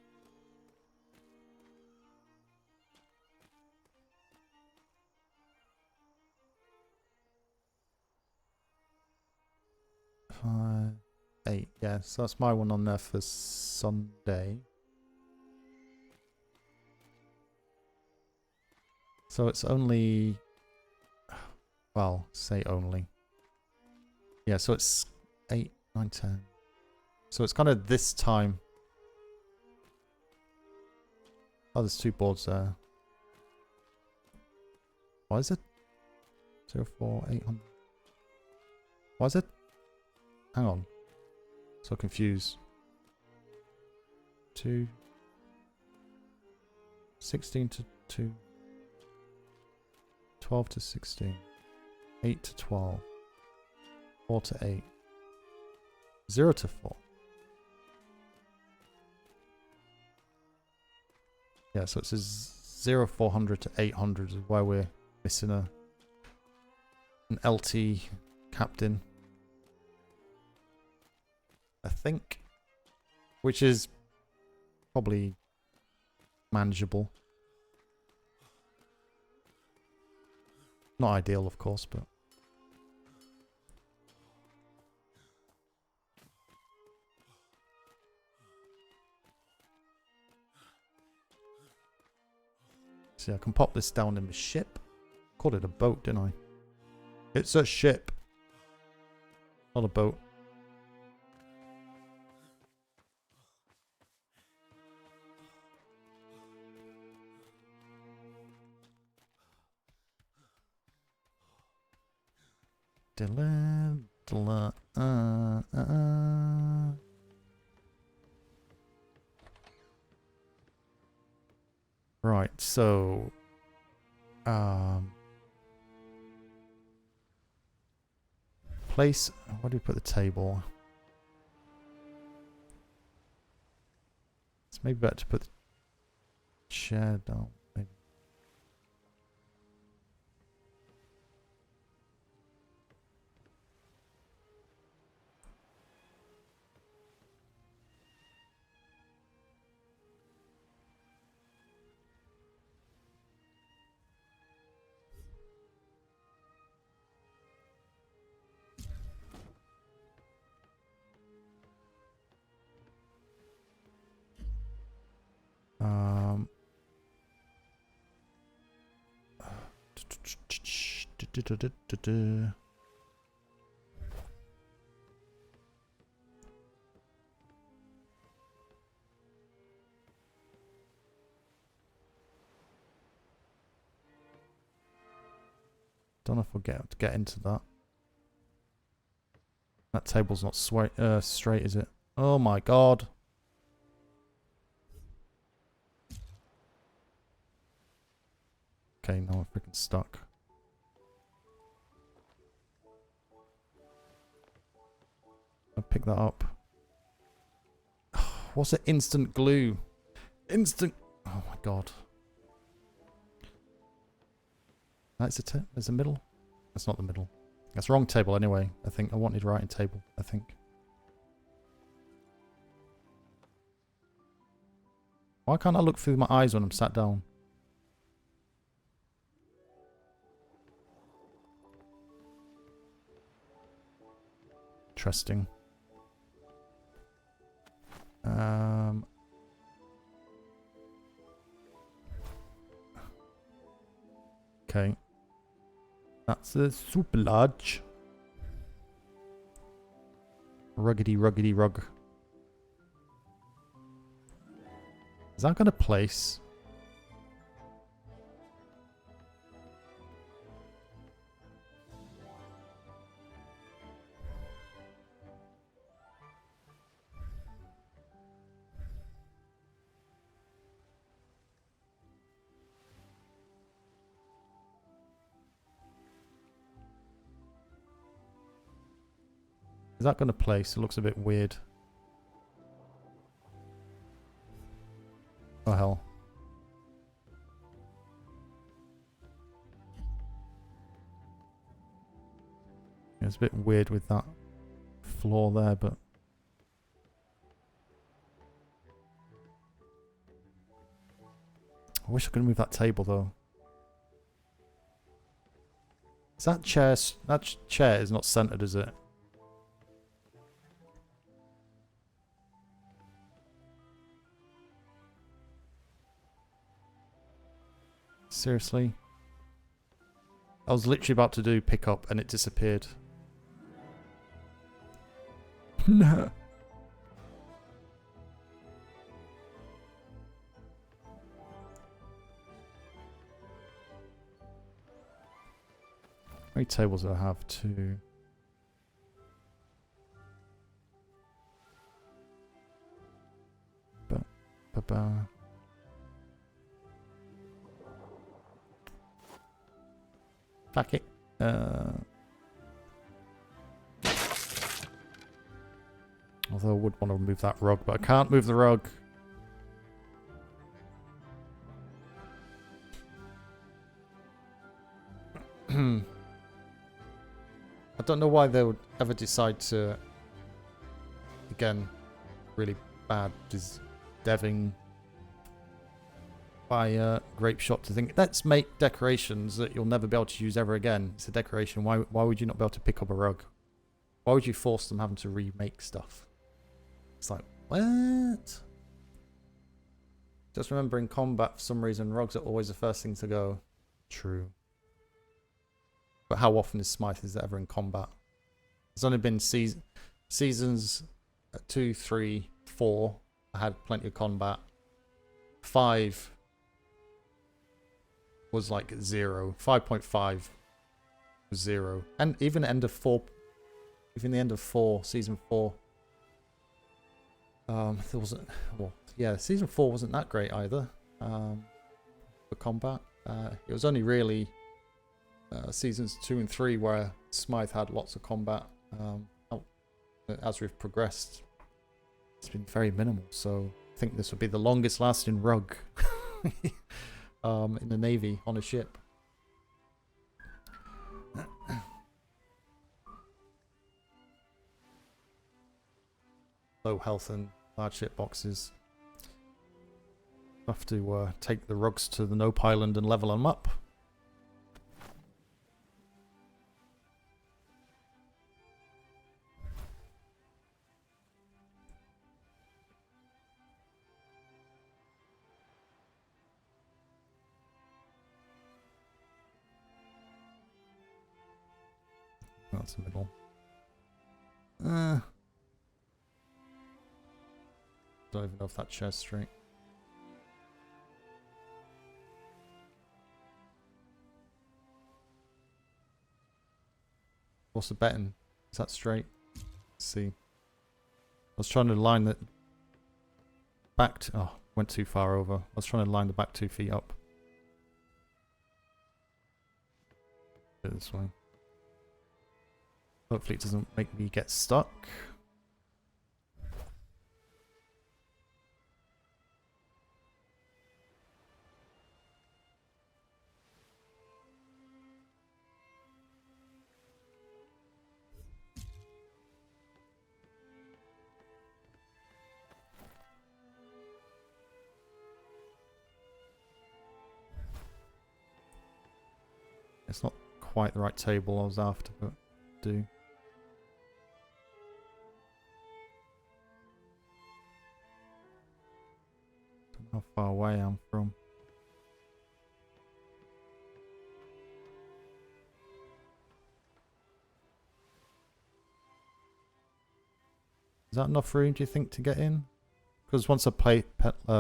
Five, 8, yeah, so that's my one on there for Sunday. So it's only... Well, say only. Yeah, so it's 8, 9, 10. So it's kind of this time. Oh, there's 2 boards there. Why is it? 04, 800. Why is it? Hang on. So confused. 2. 16 to 2. 12 to 16. 8 to 12. 4 to 8. 0 to 4. Yeah, so it says 0400 to 800 is why we're missing an LT captain. I think. Which is probably manageable. Not ideal, of course, but... See, I can pop this down in the ship. Called it a boat, didn't I? It's a ship. Not a boat. Right, so place, where do we put the table? It's maybe better to put the chair down. Maybe. Don't know if we'll get into that. That table's not straight, is it? Oh my god. Okay, now we're freaking stuck. I'll pick that up. What's it? Instant glue. Instant. Oh my god. That's there's a middle. That's not the middle. That's the wrong table anyway. I think I wanted writing table. I think. Why can't I look through my eyes when I'm sat down? Interesting. Okay. That's a super large. Ruggedy rug. Is that gonna place? Is that going to place? It looks a bit weird. Oh hell. Yeah, it's a bit weird with that floor there, but... I wish I could move that table though. Is that chair... That chair is not centered, is it? Seriously? I was literally about to do pick up and it disappeared. No. How many tables do I have? 2. Ba-ba. Fuck it. Although I would want to move that rug, but I can't move the rug. I don't know why they would ever decide to, again, really bad deving by Grape Shop to think, let's make decorations that you'll never be able to use ever again. It's a decoration. Why would you not be able to pick up a rug? Why would you force them having to remake stuff? It's like, what? Just remember in combat, for some reason, rugs are always the first thing to go. True. But how often is Smythe ever in combat? There's only been seasons 2, 3, 4. I had plenty of combat. 5 was like 0. 5.5 was 0. And even end of 4, even the end of 4, season 4. There wasn't, well, yeah, season 4 wasn't that great either. For combat. It was only really seasons 2 and 3 where Smythe had lots of combat. As we've progressed, it's been very minimal, so I think this would be the longest lasting rug in the Navy on a ship. Low health and large ship boxes. Have to take the rugs to the Nope Island and level them up. think that's the middle. Don't even know if that chair's straight. What's the betting? Is that straight? Let's see. I was trying to line the back. Oh, went too far over. I was trying to line the back 2 feet up. This way. Hopefully it doesn't make me get stuck. It's not quite the right table I was after, but do. Don't know how far away I'm from. Is that enough room, do you think, to get in? Because once I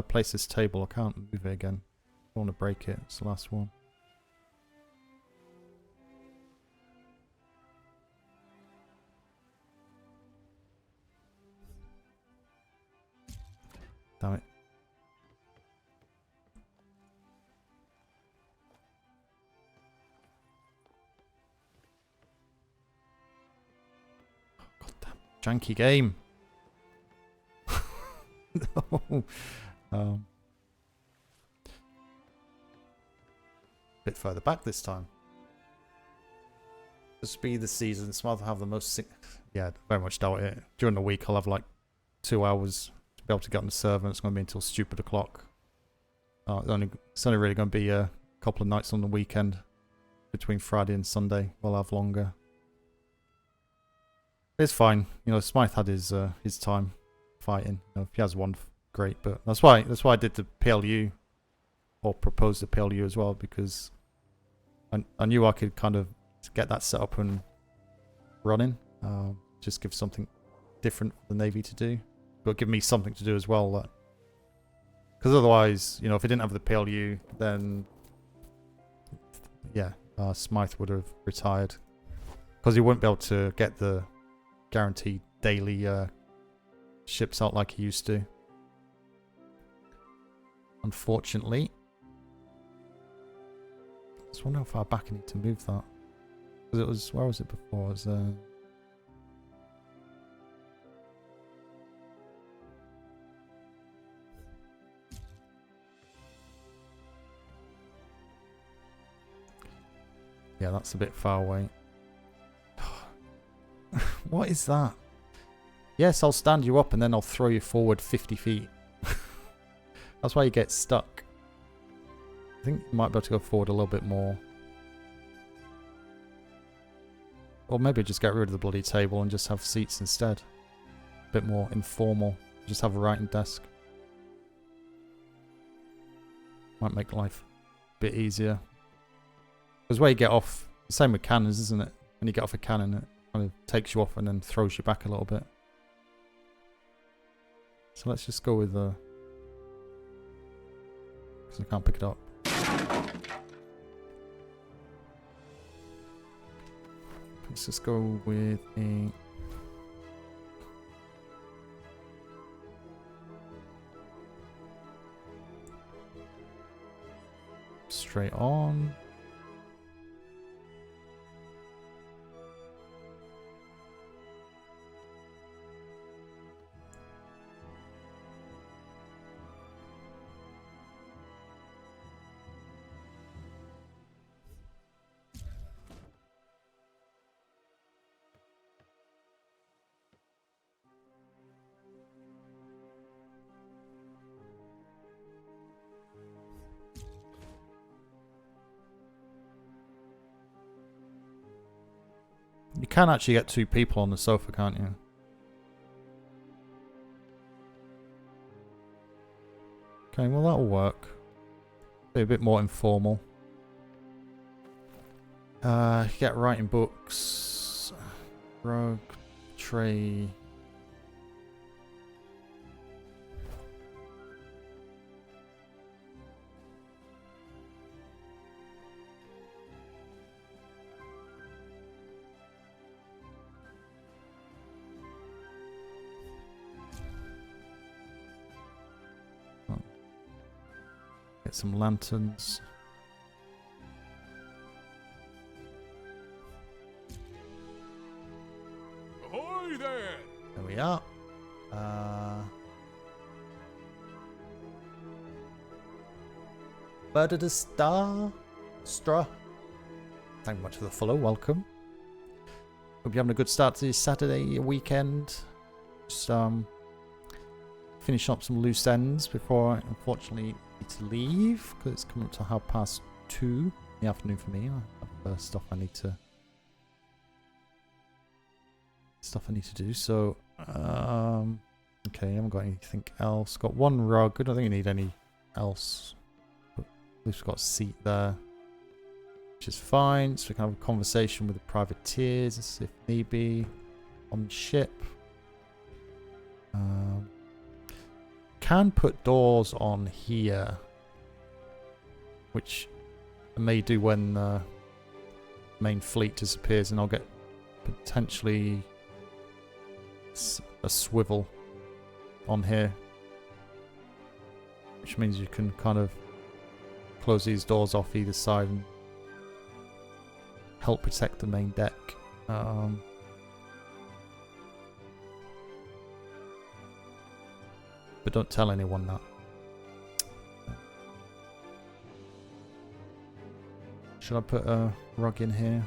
place this table, I can't move it again. I want to break it. It's the last one. Damn it. God damn. Janky game. No. Bit further back this time. This will be the season. Smythe will have the most... Yeah, very much doubt it. During the week, I'll have like 2 hours to be able to get on the server, and it's going to be until stupid o'clock. It's only really going to be a couple of nights on the weekend between Friday and Sunday. We'll have longer. It's fine. You know, Smythe had his time fighting. You know, if he has one, great. But that's why I did the PLU, or proposed the PLU as well, because I knew I could kind of get that set up and running. Just give something different for the Navy to do, but give me something to do as well. Because otherwise, you know, if I didn't have the PLU, then yeah, Smythe would have retired, because he wouldn't be able to get the guaranteed daily ships out like he used to. Unfortunately. I just wonder how far back I need to move that. Because it was, where was it before? It was, yeah, that's a bit far away. What is that? Yes, I'll stand you up and then I'll throw you forward 50 feet. That's why you get stuck. I think you might be able to go forward a little bit more. Or maybe just get rid of the bloody table and just have seats instead. A bit more informal. Just have a writing desk. Might make life a bit easier. Because where you get off, the same with cannons, isn't it? When you get off a cannon, it kind of takes you off and then throws you back a little bit. So let's just go with the... because I can't pick it up. Let's just go with a... straight on. You can actually get 2 people on the sofa, can't you? Okay, well that'll work. Be a bit more informal. Get writing books. items. Rug, tray. Get some lanterns. Ahoy there! There we are. Bird of the Star. Stra. Thank you much for the follow. Welcome. Hope you're having a good start to this Saturday weekend. Just finish up some loose ends before I unfortunately need to leave because it's coming up to 2:30 in the afternoon for me. I have stuff I need to do. So okay, I haven't got anything else. Got one rug. I don't think I need any else. But at least we've got a seat there, which is fine. So we can have a conversation with the privateers if need be on the ship. Can put doors on here, which I may do when the main fleet disappears, and I'll get potentially a swivel on here, which means you can kind of close these doors off either side and help protect the main deck. But don't tell anyone that. Should I put a rug in here?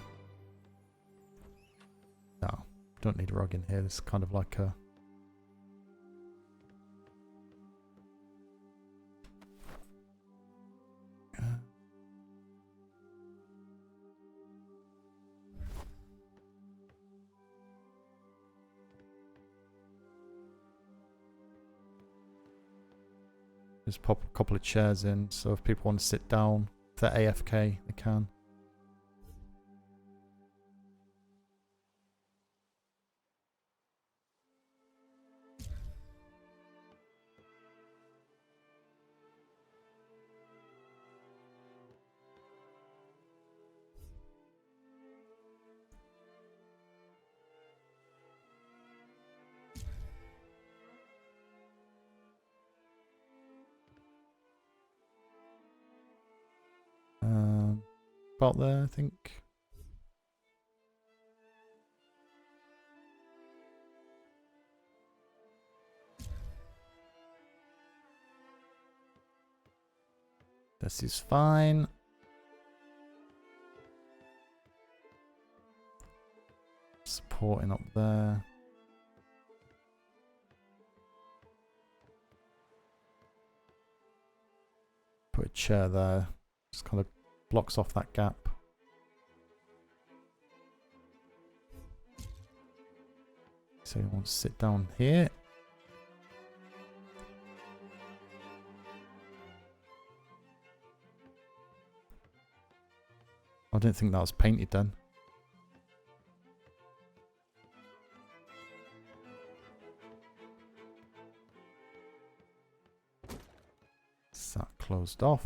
No, don't need a rug in here. This is kind of like a... Just pop a couple of chairs in, so if people want to sit down, if they're AFK, they can. About there, I think. This is fine. Supporting up there. Put a chair there. Just kind of blocks off that gap. So you want to sit down here. I don't think that was painted then. Is that closed off?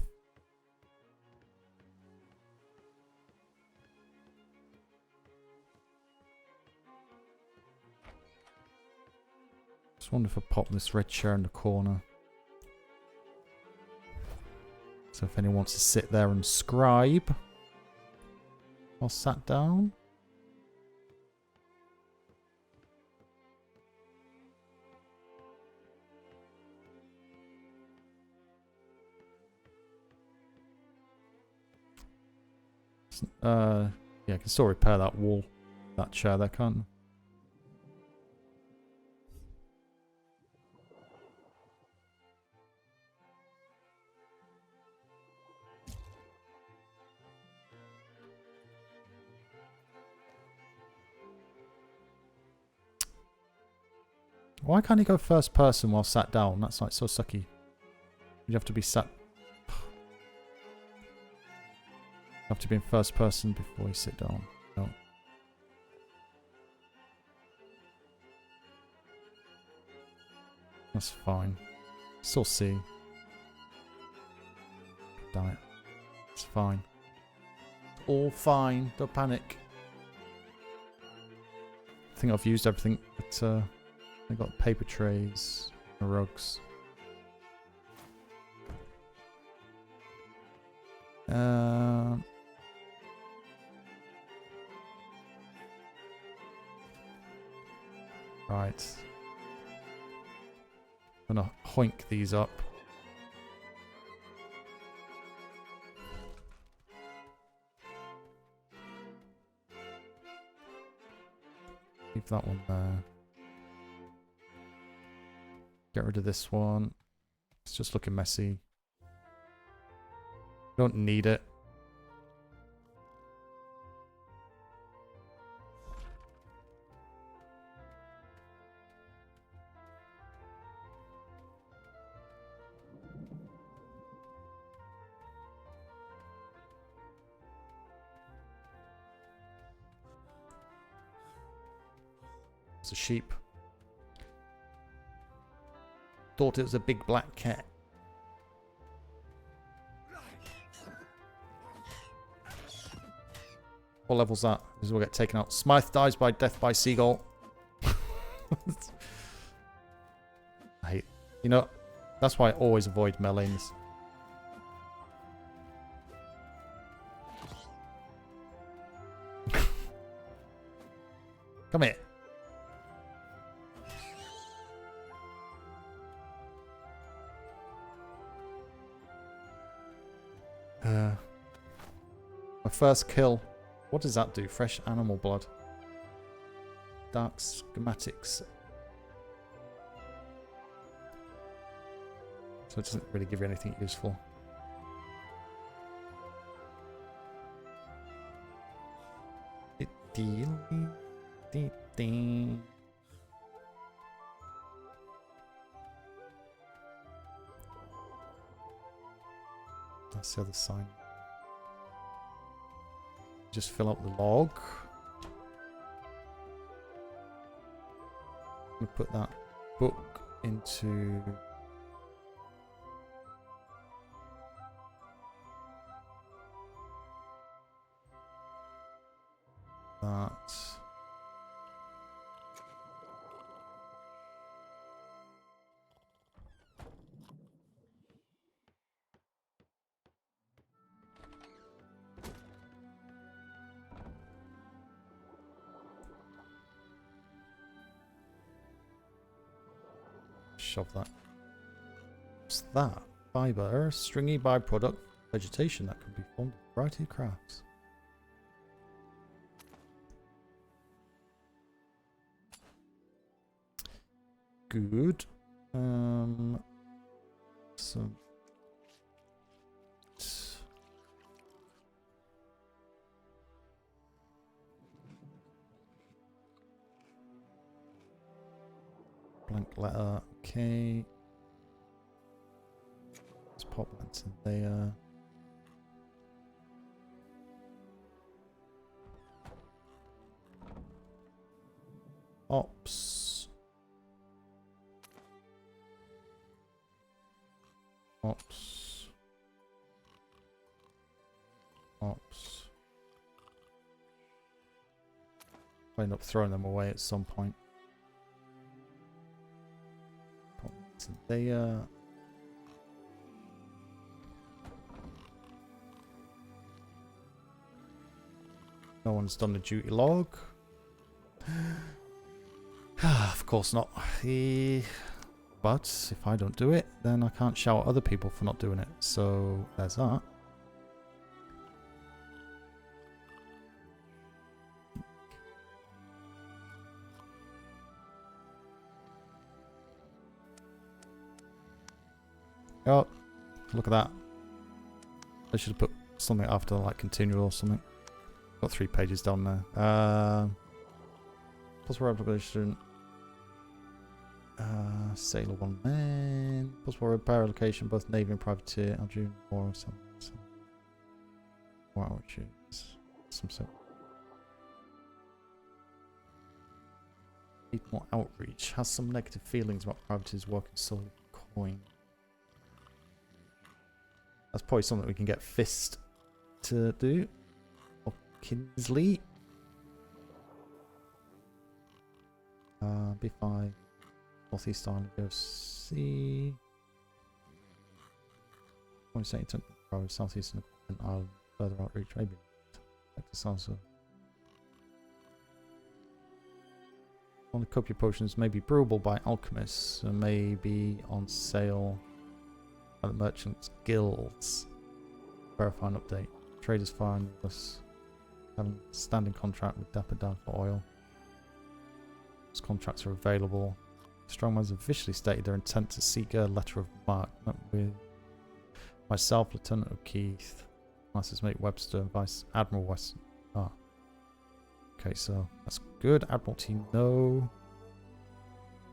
Just wonder if I pop this red chair in the corner. So if anyone wants to sit there and scribe while sat down. Yeah, I can still repair that wall, that chair there, can't I? Why can't he go first person while sat down? That's like so sucky. You have to be sat... You have to be in first person before you sit down. No. That's fine. Still C. Damn it. It's fine. All fine. Don't panic. I think I've used everything, but I got paper trays, rugs. Right. I'm gonna hoink these up. Leave that one there. Get rid of this one. It's just looking messy. Don't need it. It's a sheep. Thought it was a big black cat. What level's that? This will get taken out. Smythe dies by death by seagull. I hate... You know, that's why I always avoid melees. Come here. My first kill. What does that do? Fresh animal blood. Dark schematics. So it doesn't really give you anything useful. That's the other sign. Just fill up the log. I'm gonna put that book into that. Shove that. What's that? Fiber, stringy byproduct, vegetation that can be formed in a variety of crafts. Good. Some blank letter. Okay. Let's pop that in there. Ops. Ops. Ops. I'll end up throwing them away at some point. They no one's done the duty log. Of course not. But if I don't do it, then I can't shout at other people for not doing it. So there's that. Oh, look at that. I should have put something after, like, continual or something. Got 3 pages down there. Possible application. Sailor 1 man. Possible repair location, both Navy and privateer. I'll do more or something. Wow, jeez. Some sort. Need more outreach. Has some negative feelings about privateers working solely for coin. That's probably something we can get Fist to do. Or Kinsley. B5. Northeast Island go C. I'm saying to probably southeastern Island further outreach. Maybe. Like the sounds of. On the copy potions may be brewable by alchemists and may be on sale at the merchants' guilds. Verify an update. Traders find us having a standing contract with Dapper Dan for oil. Those contracts are available. Strongmans have officially stated their intent to seek a letter of marque with myself, Lieutenant O'Keefe, Master's Mate Webster, and Vice Admiral Weston. Ah. Okay, so that's good. Admiralty, no.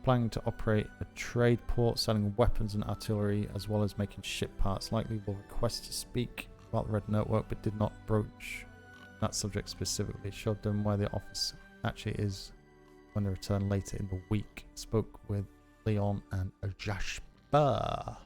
Planning to operate a trade port, selling weapons and artillery, as well as making ship parts. Likely will request to speak about the Red Network, but did not broach that subject specifically. Showed them where the office actually is when they return later in the week. Spoke with Leon and Jasper.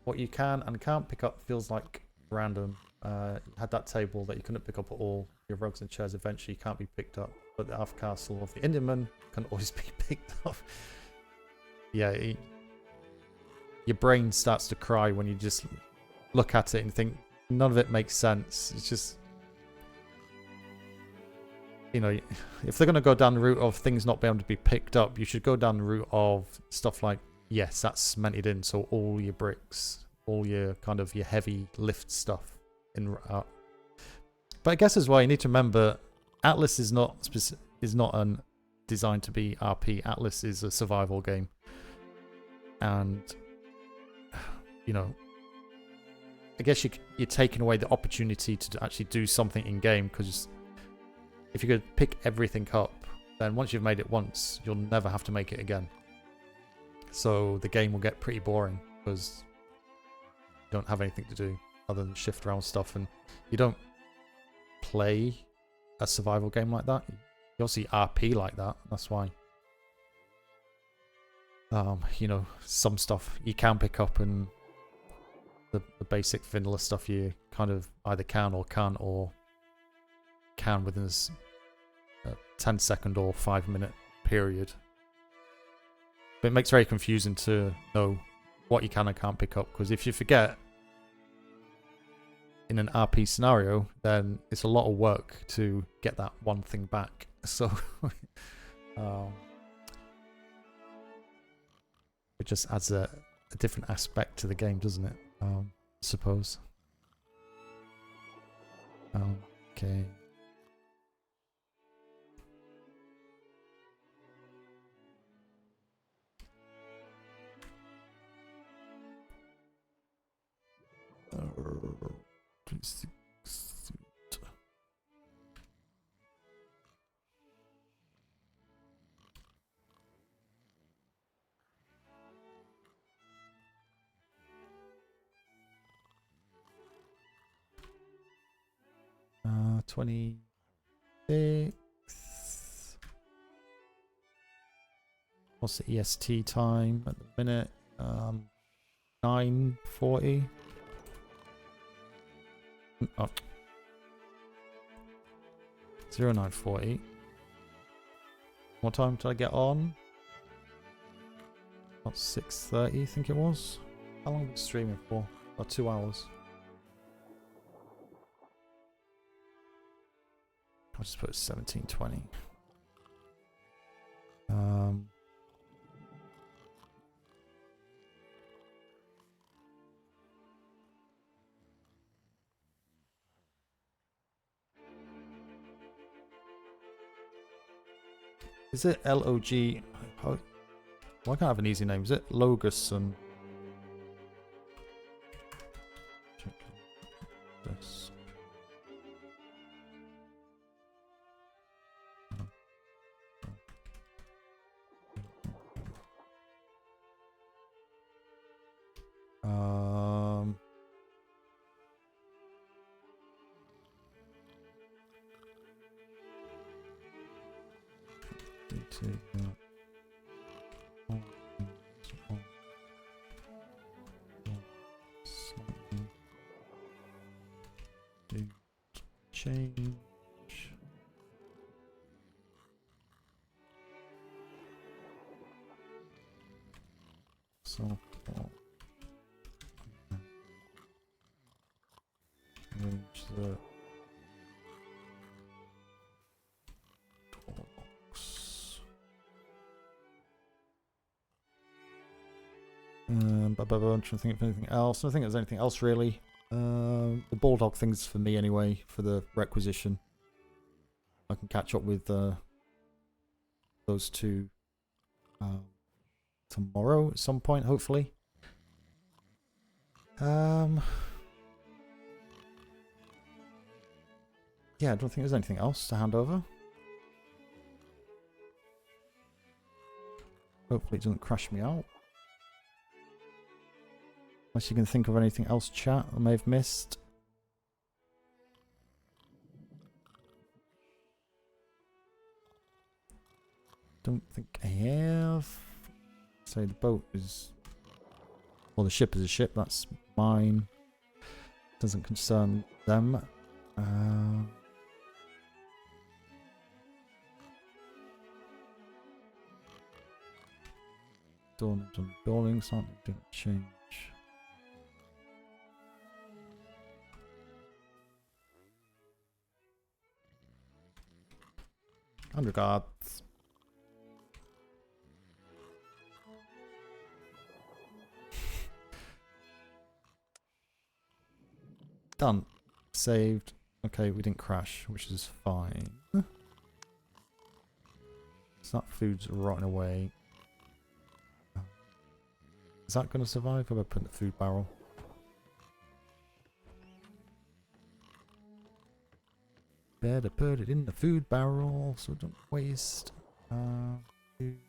What you can and can't pick up feels like random. You had that table that you couldn't pick up at all. Your rugs and chairs eventually can't be picked up, but the half castle of the Indianman can always be picked up. Yeah, your brain starts to cry when you just look at it and think none of it makes sense. It's just, you know, if they're going to go down the route of things not being able to be picked up, you should go down the route of stuff like, yes, that's cemented in, so all your bricks, all your kind of your heavy lift stuff in. But I guess as well, you need to remember, Atlas is not designed to be RP. Atlas is a survival game, and you know, I guess you're taking away the opportunity to actually do something in game, because if you could pick everything up, then once you've made it once, you'll never have to make it again. So the game will get pretty boring because you don't have anything to do other than shift around stuff, and you don't play a survival game like that. You also RP like that. That's why, you know, some stuff you can pick up, and the basic vanilla stuff you kind of either can or can't, or can within a 10-second or 5-minute period. But it makes it very confusing to know what you can and can't pick up, because if you forget in an RP scenario, then it's a lot of work to get that one thing back. So it just adds a different aspect to the game, doesn't it? I suppose. Okay. Uh, 26. What's the EST time at the minute? 9:40. Oh. 09:40. What time did I get on? About 6:30, I think it was. How long was streaming for? About 2 hours. I'll just put 17:20. Is it LOG? Why can't I have an easy name? Is it Logus and check this? Change. So change the box. I'm trying to think of anything else. I don't think there's anything else really. The bulldog thing's for me anyway, for the requisition. I can catch up with those two tomorrow at some point, hopefully. Yeah, I don't think there's anything else to hand over. Hopefully it doesn't crash me out. Unless you can think of anything else, chat, I may have missed. Don't think I have. So the boat is... Well, the ship is a ship, that's mine. Doesn't concern them. Buildings aren't going to change. And regards. Done. Saved. Okay, we didn't crash, which is fine. So that food's rotting away. Is that going to survive? Or have I put in the food barrel? Better put it in the food barrel so don't waste food.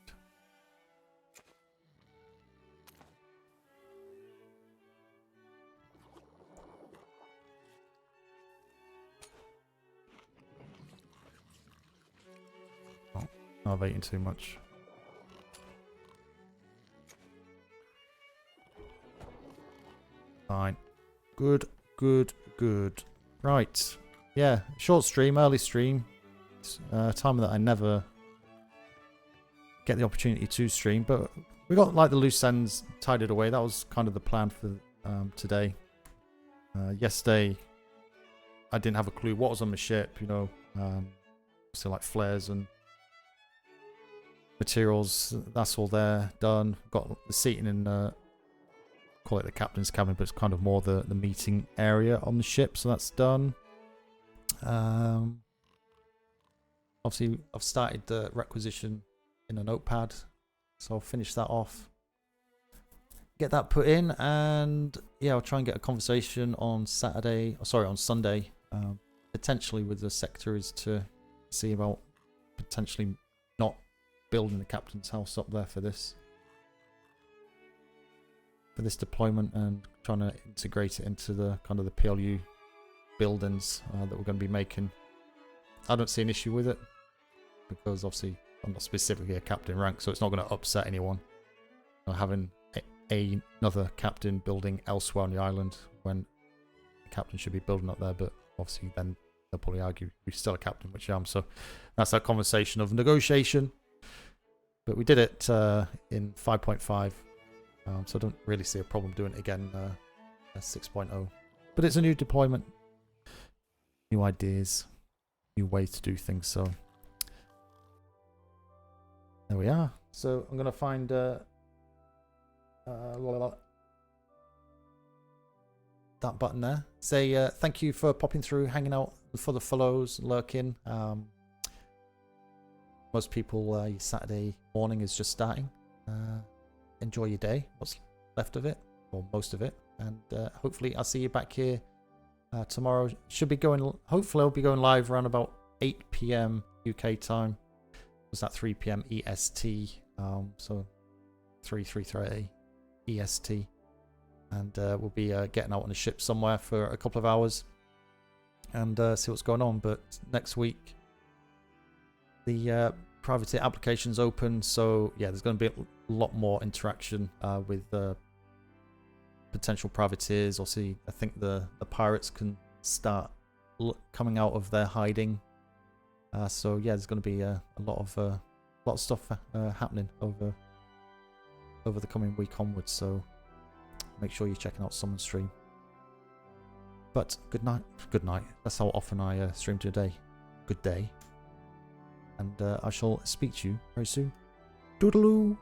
Oh, I've eaten too much. Fine. Good, good, good. Right. Yeah, short stream, early stream. It's a time that I never get the opportunity to stream, but we got like the loose ends tidied away. That was kind of the plan for today. Yesterday, I didn't have a clue what was on the ship, you know. So like flares and materials, that's all there, done. Got the seating in, call it the captain's cabin, but it's kind of more the meeting area on the ship, so that's done. Obviously I've started the requisition in a notepad, so I'll finish that off, get that put in, and yeah, I'll try and get a conversation on Sunday, potentially with the secretaries to see about potentially not building the captain's house up there for this deployment, and trying to integrate it into the kind of the PLU buildings that we're going to be making. I don't see an issue with it because obviously I'm not specifically a captain rank, so it's not going to upset anyone having another captain building elsewhere on the island when the captain should be building up there. But obviously then they'll probably argue you're still a captain, which I am. So that's that conversation of negotiation. But we did it in 5.5, so I don't really see a problem doing it again at 6.0. But it's a new deployment. New ideas, new ways to do things, so there we are. So I'm going to find that button there. Say thank you for popping through, hanging out, for the follows, lurking. Most people, your Saturday morning is just starting. Enjoy your day, what's left of it, or most of it, and hopefully I'll see you back here tomorrow. Hopefully I'll be going live around about 8 PM UK time. Was that 3 PM EST? So 3:30 EST, and we'll be getting out on a ship somewhere for a couple of hours and see what's going on. But next week, the privateer applications open, so yeah, there's going to be a lot more interaction with potential privateers. Or see, I think the pirates can start coming out of their hiding. So yeah, there's going to be a lot of stuff happening over the coming week onwards. So make sure you're checking out Summon Stream. But good night. That's how often I stream today. Good day. And I shall speak to you very soon. Doodaloo!